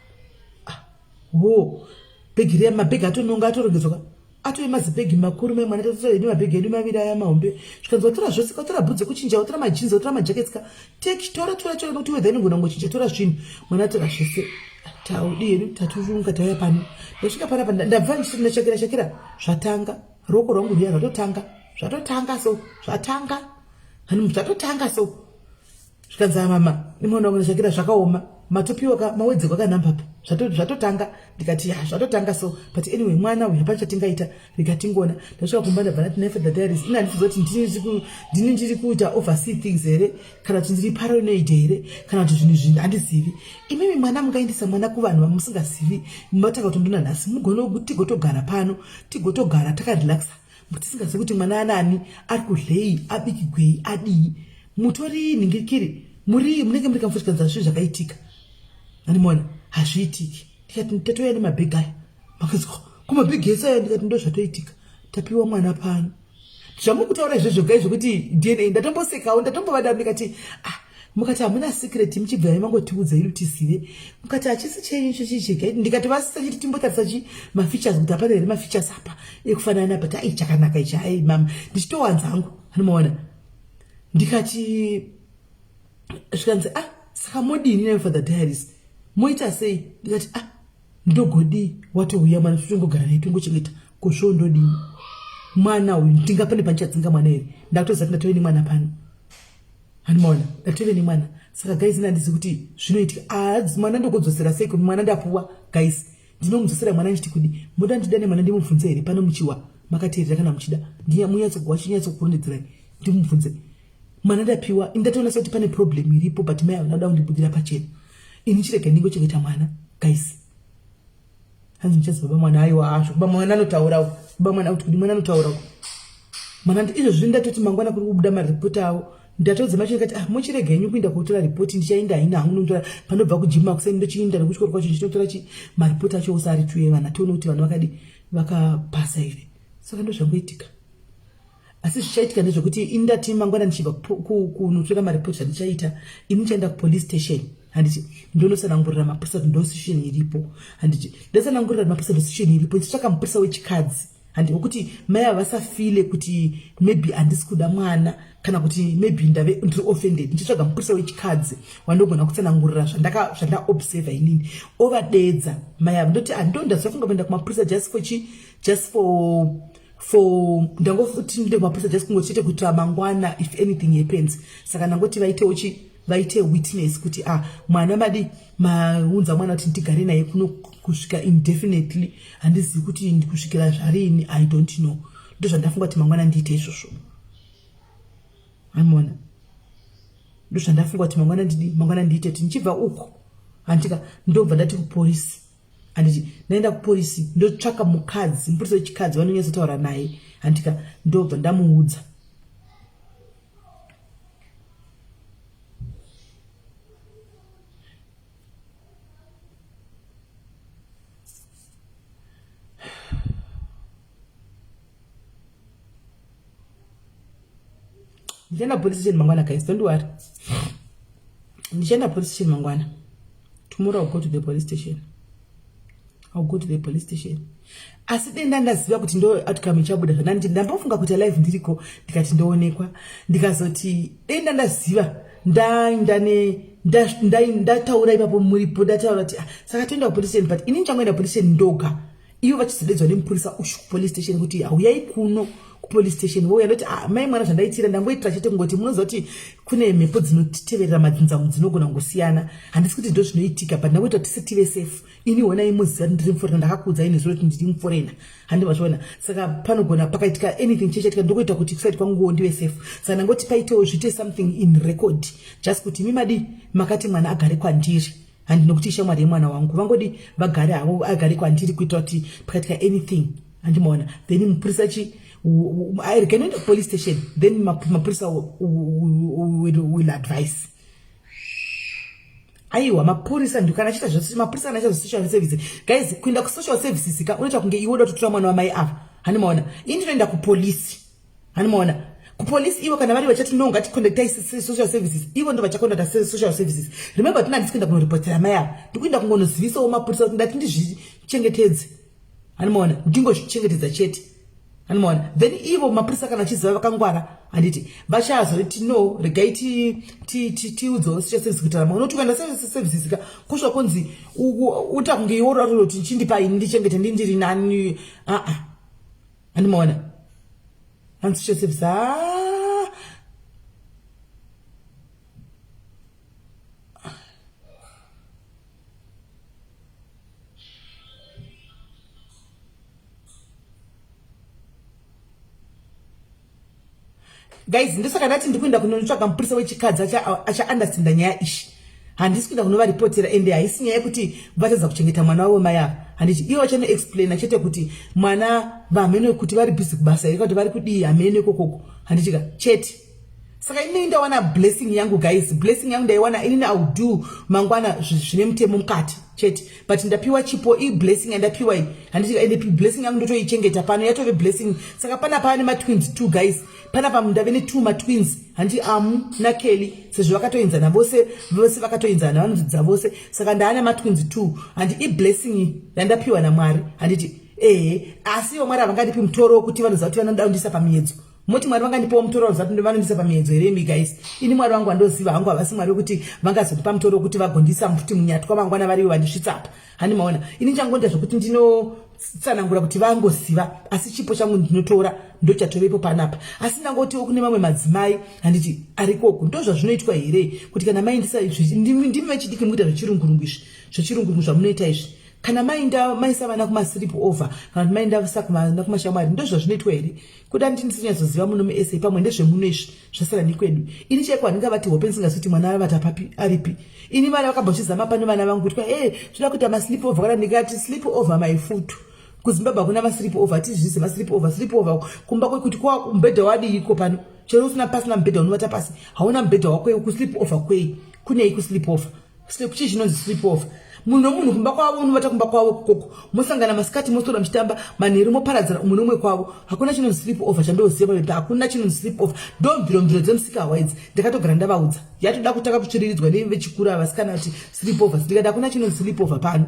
Bhegi riya mabhegi atononga atorongedzwa atove mazibhegi makuru memwana tatotora ine mabhegi edu maviri aya mahombe. Zvikanzi watora zvose, watora bhudzi kuchinja, watora majinzi, watora majaketsi tora kuti wedha inogona ngochinja, tora zvinhu. Mwana atora zvese taudi yedu taturunga tauya pano. Ndasvika panapa ndabva ndisina shakira zvatanga ruoko rwangu rwiya zvatotanga so. Zvikanzi mama nimona wangu shakira zvakaoma matopiwa mawedzi kwakanambapo zvatotanga. Ndikati zvatotanga so but anyway mwana uyu hapana chatingaita rikatingona. Ndasvika kumba ndabva ndati nefe that there is inandizoti ndini ndiri kuita oversee things here kana kuti ndiri paranoid here kana kuti zvinhu handizivi. Imimi mwana mungaendesa mwana kuvanhu vamusingazivi mumataka kuti ndona nhasi tigotogara pano tigotogara takarelaxa tisingazivi kuti mwana anani ari kudlei abikigwei adii mutori ningikiri muri munenge muri kamfushikadza zvinhu zvakaitika. Handimona hazviitiki. Ndikati tatoya nemabhegi aya makazwa kumabhegi ese aya ndikati ndo zvatoitika tapiwa mwana pano. Zvamukutaura izvozvo guys zvokuti DNA ndatombosekawo ndatombovada ndikati mukati hamuna secret muchibva mangotiudza iri tizive. Mukati hachisi chenyu chochicheka. Ndikati vasisa chiti timbotarisa mafeatures kuti hapana here mafeatures apa ekufanana but chakanaka ichi mama ndichitowanza hangu. Handimona ndikati zvikanzi saka modini name for the diaries moita sei ndikati ndogodi watouya mwana totongogara naye tongochengeta kusvondodini mwana uyu ndingapane panchadzinga mwana here ndakutozati ndatove nemwana pano handimaona ndatove nemwana saka guys nandizi kuti zvinoitika mwana ndokudzosera sei kuti mwana ndapuwa guys ndinomudzosera mwana ndichiti kudi muda ndida nemwana ndimubvunze here pano muchiwa makateerera kana muchida wachinyatsokurondedzerai ndimubvunze mwana ndapiwa indatoona sekuti pane problem iripo but mai vanada kundibudira pachena ini chirega ndingochengeta mwana guys hanzi muchazi baba mwana aiwa azvo baba mwana anotaurawo baba mwana kuti kudi mwana anotaurawo mwana izvozvi ndatoti mangwana kuri kubuda maripoti awo ndatodza macho ndikati muchirega henyu kuinda kotora ripoti ndichaenda haina hangu ndotora panobva kujima kuseni ndochiinda nekuchikoro kwacho ndichitotora maripoti acho ose ari tuye vana tione kuti vanhu vakadi vakapasa here saka ndozvangoitika asi zvichaitika ndezvekuti indati mangwana ndichibva kunotora maripoti zvandichaita ini ndichaenda kupolice station handiti ndonosanangurira mapurisa ndostation iripo handiti ndasanangurira mapurisa ndostation iripo ndichitsvaka mupurisa wechikadzi handi wekuti mai havasafile kuti maybe handisi kuda mwana kana kuti maybe ndiri offended ndichitsvaga mupurisa wechikadzi wandogona kutsanangurira zvandaobserva inini ovadedza mai avo ndoti ndondazofunga kuenda kumapurisa just for ndangoti ndinde kumapurisa just kungochete kuitira mangwana if anything happens saka ndangoti vaite witness kuti mwana madi maunza mwana kuti ndigare naye kuno kusvika indefinitely handizivi kuti ndikusvikira zvarini I don't know ndozvandafunga kuti mangwana ndiite izvozvo amona ndozvandafunga kuti mangwana ndiite kuti ndichibva uko handika ndobva ndati kupolisi handiti ndaenda kupolisi ndotsvaka mukadzi mupurisa wechikadzi vanonyatsotaura naye handika ndobva ndamuudza ndichaenda police station mangwana guys don't worry ndichaenda police station mangwana tomorrow I'll go to the police station asi denda ndaziva kuti ndo outcome ichabuda zvanandi ndambofunga kuti live ndiriko ndikati ndoonekwa ndikazoti denda ndaziva ndataura ipapo muripo ndataura kuti saka toenda kupolice station but ini nchangoenda police station ndoga ivo vachizodedzwa nemupurisa ushu kupolice station kuti hauyai kuno kupolice station vouya ndoti mai mwana zvandaitira ndangoitira chete kungoti munoziva kuti kune mhepo dzinotiteverera madzinzamu dzinogona kungosiyana handisi kuti ndo zvinoitika but ndangoita kuti tive safe ini honai muziva ndiri muforena ndakakuudzai nezuro kuti ndiri muforena handivachiona saka panogona pakaitika anything chichaitika ndokuita kuti kusati kwanguwo ndive safe saka ndangoti paitewo zviite something in record just kuti mimadi makati mwana agare kwandiri handi nokuti ishamwari yemwana wangu vangodi vagare havo agare kwandiri kuitira kuti pakaitika anything handimaona then mupurisa I can enter police station then mapurisa will advise aiwa mapurisa ndikana chita zvose mapurisa anaita social services guys kuenda ku social services ka unoita kunge iwoda kutora mwana wa mai ava handimaona ini ndinoenda ku police handimaona ku police ivo kana vari vachati no ngati conduct social services ivo ndo vachaconduct social services remember tina ndisikuenda kunoreportera mai ava ndikuenda kungonozivisawo mapurisa kuti ndati ndizvichengetedze handimaona ndingozvichengetedza chete handimaona then ivo mapurisa kana achiziva vakangwara handiti vachazoriti no regai tiudzawo social services kuti rama unoti ukaenda services ka kusva kunzi uta kunge iworaro kuti chindipai ndichengete ndindiri nani handimaona and social services guys ndosaka ndati ndikuenda kunotsvaga mupurisa wechikadzi achaandastanda nyaya ishi handisi kuenda kunovaripotera ende haisi nyaya yekuti vatadza kuchengeta mwana wavo mai ava handiti ivo vachanoexplaina chete kuti mwana vamhene kuti vari bhizi kubasa here kuti vari kudii hamhene kokoko handitika chete saka inini ndawana blessing yangu guys blessing yangu ndaiwana inini audo mangwana zvine mutemo mukati chete but ndapiwa chipo blessing yandapiwa iyi handitika ende blessing yangu ndotoichengeta pano yatove blessing saka pana pane matwins 2 guys pana pamundave ne2 matwins handi naKelly sezvo vakatoenzana vose vakatoenzana vanodzidza vose saka ndaana matwins 2 handi blessing yandapiwa naMwari handiti asi ivo Mwari havangandipi mutoro wokuti vanoziva kuti vanoda kundisa pamiedzo moti Mwari vangandipawo mutoro wazati ndovanondisa pamiedzo here guys. Ini Mwari vangu vandoziva hangu havasi Mwari wekuti vangazondipa mutoro wekuti vagondisa mfuti munyatwa mangwana varivo vandisvitsa apa. Hani maona ini changoita zvokuti ndinotsanangura kuti vangosiva asi chipo changu ndinotora ndochatovepo panapa. Asi ndangoti kune mamwe madzimai handiti arikoku ndo zvazvinoitwa here kuti kana maindisa izvi ndimi vechidiki muita zvechirungurungu zvamunoita izvi. Kana maisa vana kuma-sleep over kana maenda vana kumashamwari ndo zvazvinoitwa here. Kuda ndinyazoziva muno muSA pamwe ndezvemuno izvi zvasara nekwedu. Ini chekwa ndingavati hope ndisingazoti mwana avata papi aripi. Ini vana vakambozvizama pano vana vangu kuti toda kuita ma-sleep over kana ndikati sleep over my foot. KuZimbabwe kuna ma-sleep over tizvise ma-sleep over kumba kwekuti kwa umbhedha wadiko pano. Chero usina pasina mbhedha unovata pasi hauna mbhedha wako ku-sleep over kwei kunei ku-sleep over. Chii chinonzi sleep over. Munhu nomunhu kumba kwavo unovata kumba kwavo koko mosangana masikati mosora mchitamba manheru moparadzana umwe nomwe kwavo. Hakuna chinonzi sleep over chandoziva kuti hakuna chinonzi sleep over. Ndombirombiro dzemusika hawaidzi ndakatogara ndavaudza yatoda kutaka kutsviriridzwa nevechikuru avasikana kuti sleep over ndikati hakuna chinonzi sleep over pano.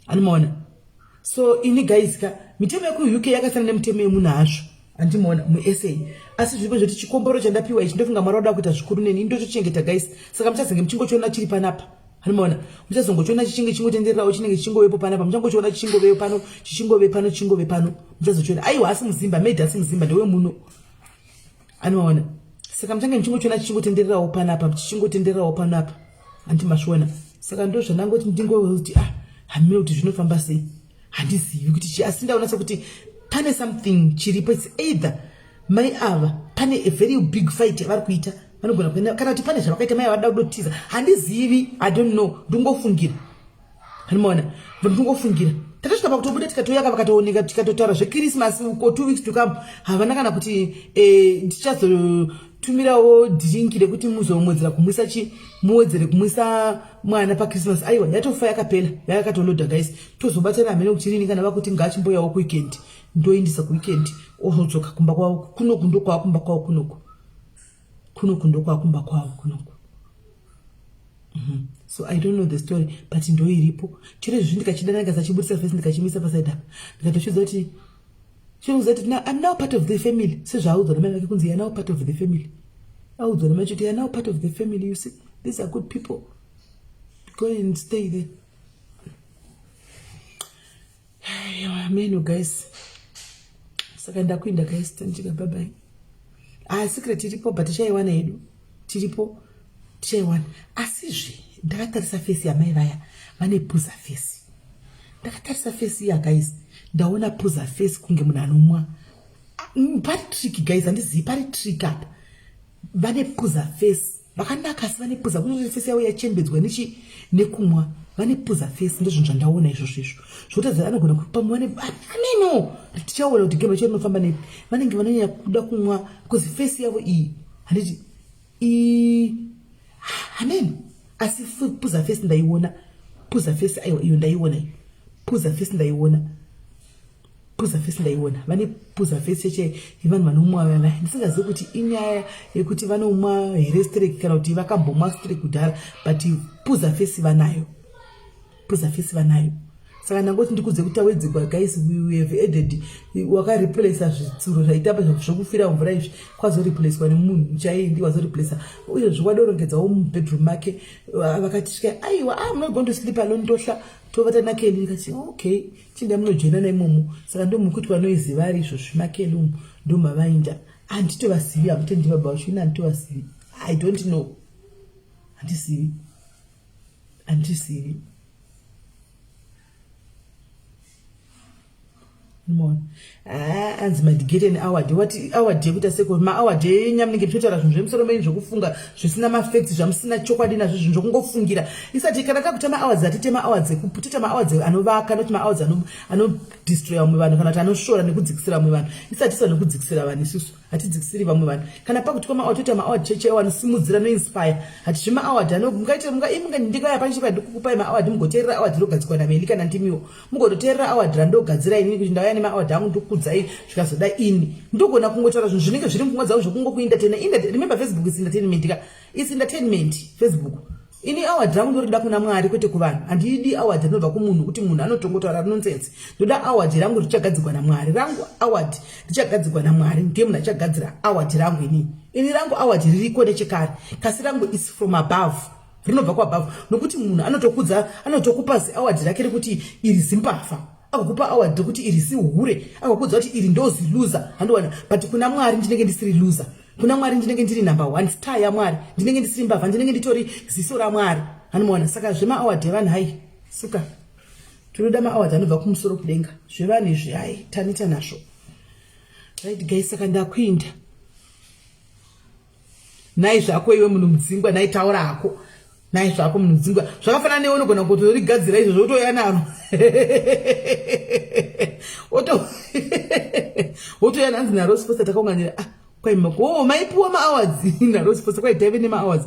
Anomaona. So ini guys mitemo yeku-UK yakasiyana nemitemo yemunhu hazvo andimaona muSA. Asi zvipo zvoti chikomboro chandapiwa ichi ndofunga Mwari wada kuita zvikuru neni ndochochengeta guys. Saka muchazenge muchingochiona chiri panapa. Hanomaona muchazongochiona chichinge chingotendererawo chinenge chichingovepo panapa muchangochiona chichingove pano chichingove pano muchazochiona aiwa asi muzimba made asi muzimba ndewe muno. Anomaona. Saka muchange muchingochiona chichingotendererawo panapa chichingotendererawo panapa andimazviona. Saka ndo zvanangoti ndingoti hamina kuti zvinofamba sei handizivi kuti asi ndaona sekuti pane something chiripo. It's either mai ava pane a very big fight yavari kuita vanogona kuenda kana kuti pane zvavakaita mai vada kudotiza handizivi. I don't know ndingofungira. Hanomaona ndingofungira takasvika pakutobuda tikatoyaka vakatooneka tikatotaura zveChristmas uko 2 weeks to come havana kana kuti ndichazotumirawo dhingi rekuti muzomwedzera kumwisa muwedzere kumwisa mwana paChristmas. Aiwa yatofa yakapera yakatoloda guys. Tozobatana hamene kuti rini kana vakuti ngachimboyawo kuweekend ndoindisa kuweekend ozodzoka kumba kwavo kunoku ndo kwavo kumba kwavo kunoku ndo kwavo kumba kwavo kunoku. So I don't know the story but ndo iripo. Chiro izvi ndikachidana ndikasachibudisa face ndikachimisa paside apa ndikatochiudza kuti I'm now part of the family. Sezvaudzwa namai vake kunzi you're now part of the family. Audzwa namai kuti you're now part of the family. You see these are good people. Go and stay there. Amen guys. Saka ndakuinda guys tanchika bye bye. Secret iripo but tichaiwana hedu. Tiripo tichaiwana. Asizve ndakatarisa face yamai vaya vane puza face. Ndakatarisa face ya guys ndaona puza face kunge munhu anomwa. Pari trick guys handizivi pari trick apa. Vane puza face vakanaka asi vane puza kunge face yavo yachembedzwa nekumwa. Vane puza face ndozvinhu zvandaona izvozvo zvotadza anogona kupa mwane ameno tichaona kuti gema chero nofamba nepi vanenge vanonyanya kuda kumwa because face yavo iyi handiti amen. Asi puza face ndaiona puza face aiwa iyo ndaiona puza face ndaiona vane puza face cheche ivanhu vanomwa vana ndisingazivi kuti inyaya yekuti vanomwa here strike kana kuti vakambomwa strike kudhara but puza face vanayo. Saka ndangoti ndikudze kuti awedzegwa guys we have added wakareplace zvitsuro zvaitapa zvokufira mvura izvi kwazoreplacewa nemunhu chaindi wazoreplace uye zviwadorongedzawo mubedroom make vakati svika aiwa I'm not going to sleep alone ndohla tovata nakeli ndikati okay chinda munojoina naimomo. Saka ndomukuti vanoiziva ari izvo zvimakeli umu ndomavainda handitovasivi hamutendi baba vacho ina handitovasivi I don't know handisivi anzi madigeti and award wati award yekuita seko maaward enyamunenge totaura zvinhu zvemusoro menyu zvokufunga zvisina mafacts zvamusina chokwadi nazvo zvinhu zvokungofungira isati kana takutema awards atitema awards ekutema awards anovaka noti maawards anodestroya vamwe vanhu kana kuti anoshora nekudzikisira vamwe vanhu isati isa nekudzikisira vanhu isusu hatidzikisiri vamwe vanhu kana pakuti kwamaaward toita maaward cheche anosimudzira noinspire hati zvemaaward munga ndikaya panchipa ndikukupai maaward mugoteerera award inogadzikwa nameli kana ndimiwo mugototeerera award randogadzira inini kuti ndauya nemaaward angu ndikukudzai zvikazoda ini ndogona kungotaura zvinhu zvinenge zviri mupfungwa dzavo zvokungokuentertaina. Remember Facebook is entertainment ka it's entertainment Facebook ini award rangu ndoda kuna Mwari kwete kuvanhu. Handidi award inobva kumunhu kuti munhu anotongotaura nonsense. Ndoda award rangu richagadzirwa naMwari. Rangu award richagadzirwa naMwari. Ndiye munhu achagadzira award rangu ini. Ini rangu award ririko nechekare. Kasi rangu is from above. Rinobva kuabove. Nokuti munhu anotokupa award rake rekuti iri Zimbabwe. Akukupa award rekuti iri sihure. Akukudza kuti iri ndo loser. Handowana. But kuna Mwari ndinenge ndisiri loser. Kuna Mwari ndinenge ndiri number 1 star ya Mwari. Ndinenge ndisiri mbavha, ndinenge nditori ziso ra Mwari. Hanomuona. Saka zvema award evanhu hai suka. Tinoda ma award anobva kumusoro kudenga. Zvevanhu izvi hai tanita nazvo. Right guys, saka ndakuinda. Nai zvako iwe munhu mudzingwa, nai taura hako. Nai zvako munhu mudzingwa. Zvakafanana newe unogona kutorigadzira izvo zvotoya naro. Wotoya nanzi naro siposa takaunganira. Kwa maipuwa ma awards naro siposa kwa David ma awards.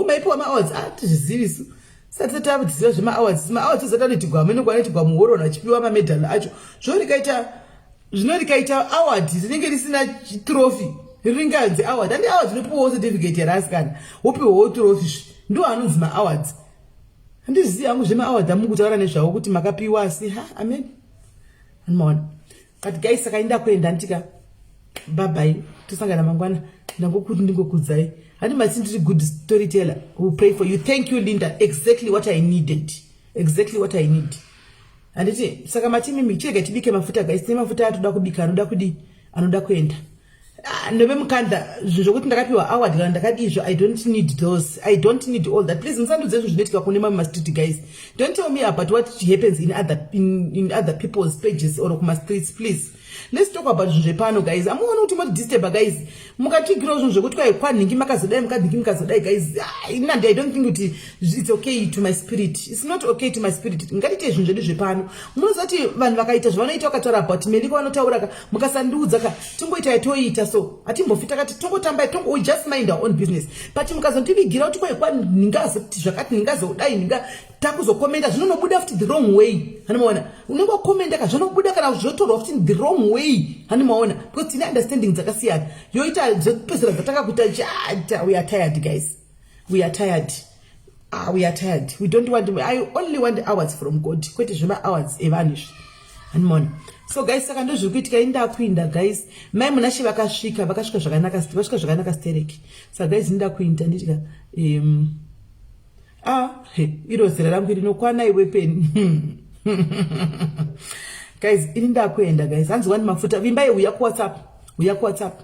Maipuwa ma awards tizvizivisu. Sati tavudziwa zvema awards. Ma awards zvatanoti amene kwaneti muhoro nachipiwa ma medal acho. Zvinorikaita award rinenge risina trophy. Ringanzi award. Andi awards inopiwa certificate yarasikana. Wopiwa trophy. Ndo anonzi ma awards. Handiziva hangu zvema awards amukutaura nezvavo kuti makapiwa asi amen. Anomaona. But guys sakaenda kuenda ntika bye bye. Tosangana mangwana ndangokuti ndingokudzai. Handi masindiri good storyteller who pray for you. Thank you Linda. Exactly what I needed. Exactly what I need. Anditi saka matimi chirega tibike mafuta guys. Tine mafuta atoda kubika anoda kuenda. Ndobe mukanda zvokuti ndakapiwa award kana ndakadizvo. I don't need those. I don't need all that. Please musandudze zvinoitika kune mama street guys. Don't tell me about what happens in other people's pages or kuma streets please. Let's talk about zvepano guys. Amuona kuti moti disturb guys. Mukatigiro zvekuti kwa kwaningi makazodai mukazodai guys. I don't think kuti it's okay to my spirit. It's not okay to my spirit. Ngatite zvinhu zvedu zvepano. Munozati vanhu vakaita zvavanoita vakataura about meli kwanotaura mukasanduudza ka tongoita yatoita so atimbofita kati tongotamba we just mind our own business. But mukazondivigira kuti kwa ningazo zvakati ningazodai ninga takuzokomenda zvinonobuda futi the wrong way. Hanomaona unongokomenda ka zvinobuda kana zvotorwa futi the wrong way. Hanomaona because tine understanding dzakasiyana yoita dzopesera dzatakakuta we are tired guys. We are tired. We are tired. We don't want I only want hours from God. Kwete zvema hours evanish. Hanomaona. So guys saka ndozviri kuitika inda kuinda guys. Mai munashi vakasvika zvakanaka stereki. Saka guys inda kuinda nditika irozera rangu rinokwana iwe peni. Guys ininda kuenda guys. Hanzi wani mafuta vimbai uya ku WhatsApp.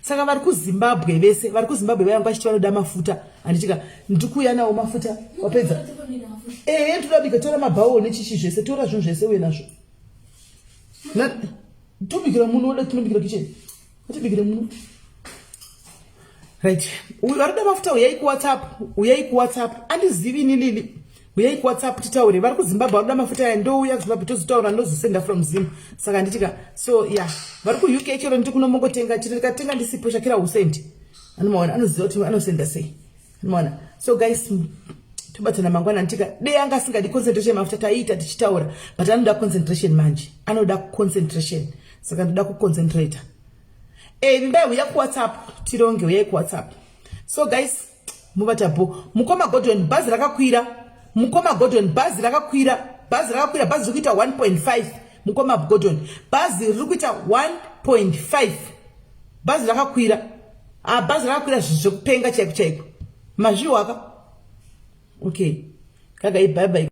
Saka vari kuZimbabwe vese vayanga vachiti vanoda mafuta. Anditika ndikuya nawo mafuta wapedza. Todabika tora mabhawo nechichi zvese tora zvinhu zvese uye nazvo. Tobikira munhu oda tinobikira kitchen. Atibikira munhu. Right. Varida mafuta uyai ku WhatsApp. Andizivi ni lili. Uyai ku WhatsApp titaure. Vari kuZimbabwe varida mafuta ya ndouya kuZimbabwe tozotaura ndozosenda from Zim. Saka nditika so yeah. Vari ku UK chero ndiri kunomongotenga ndikatenga ndisipo Shakira usendi. Anomaona anoziva kuti anosenda sei. Anomaona. So guys tobatana mangwana ntika dei anga singadi concentration mafuta taita tichitaura but anoda concentration manje. Anoda concentration. Saka ndoda ku concentrate. Ndai uya ku WhatsApp tironge uya ku WhatsApp. So guys mubatapo mukoma Gordon buzz rakakwira buzz rikuita 1.5 mukoma Gordon buzz rikuita 1.5 buzz rakakwira buzz rakakwira zvokupenga chaiko mazviwaka okay kaga bye bye.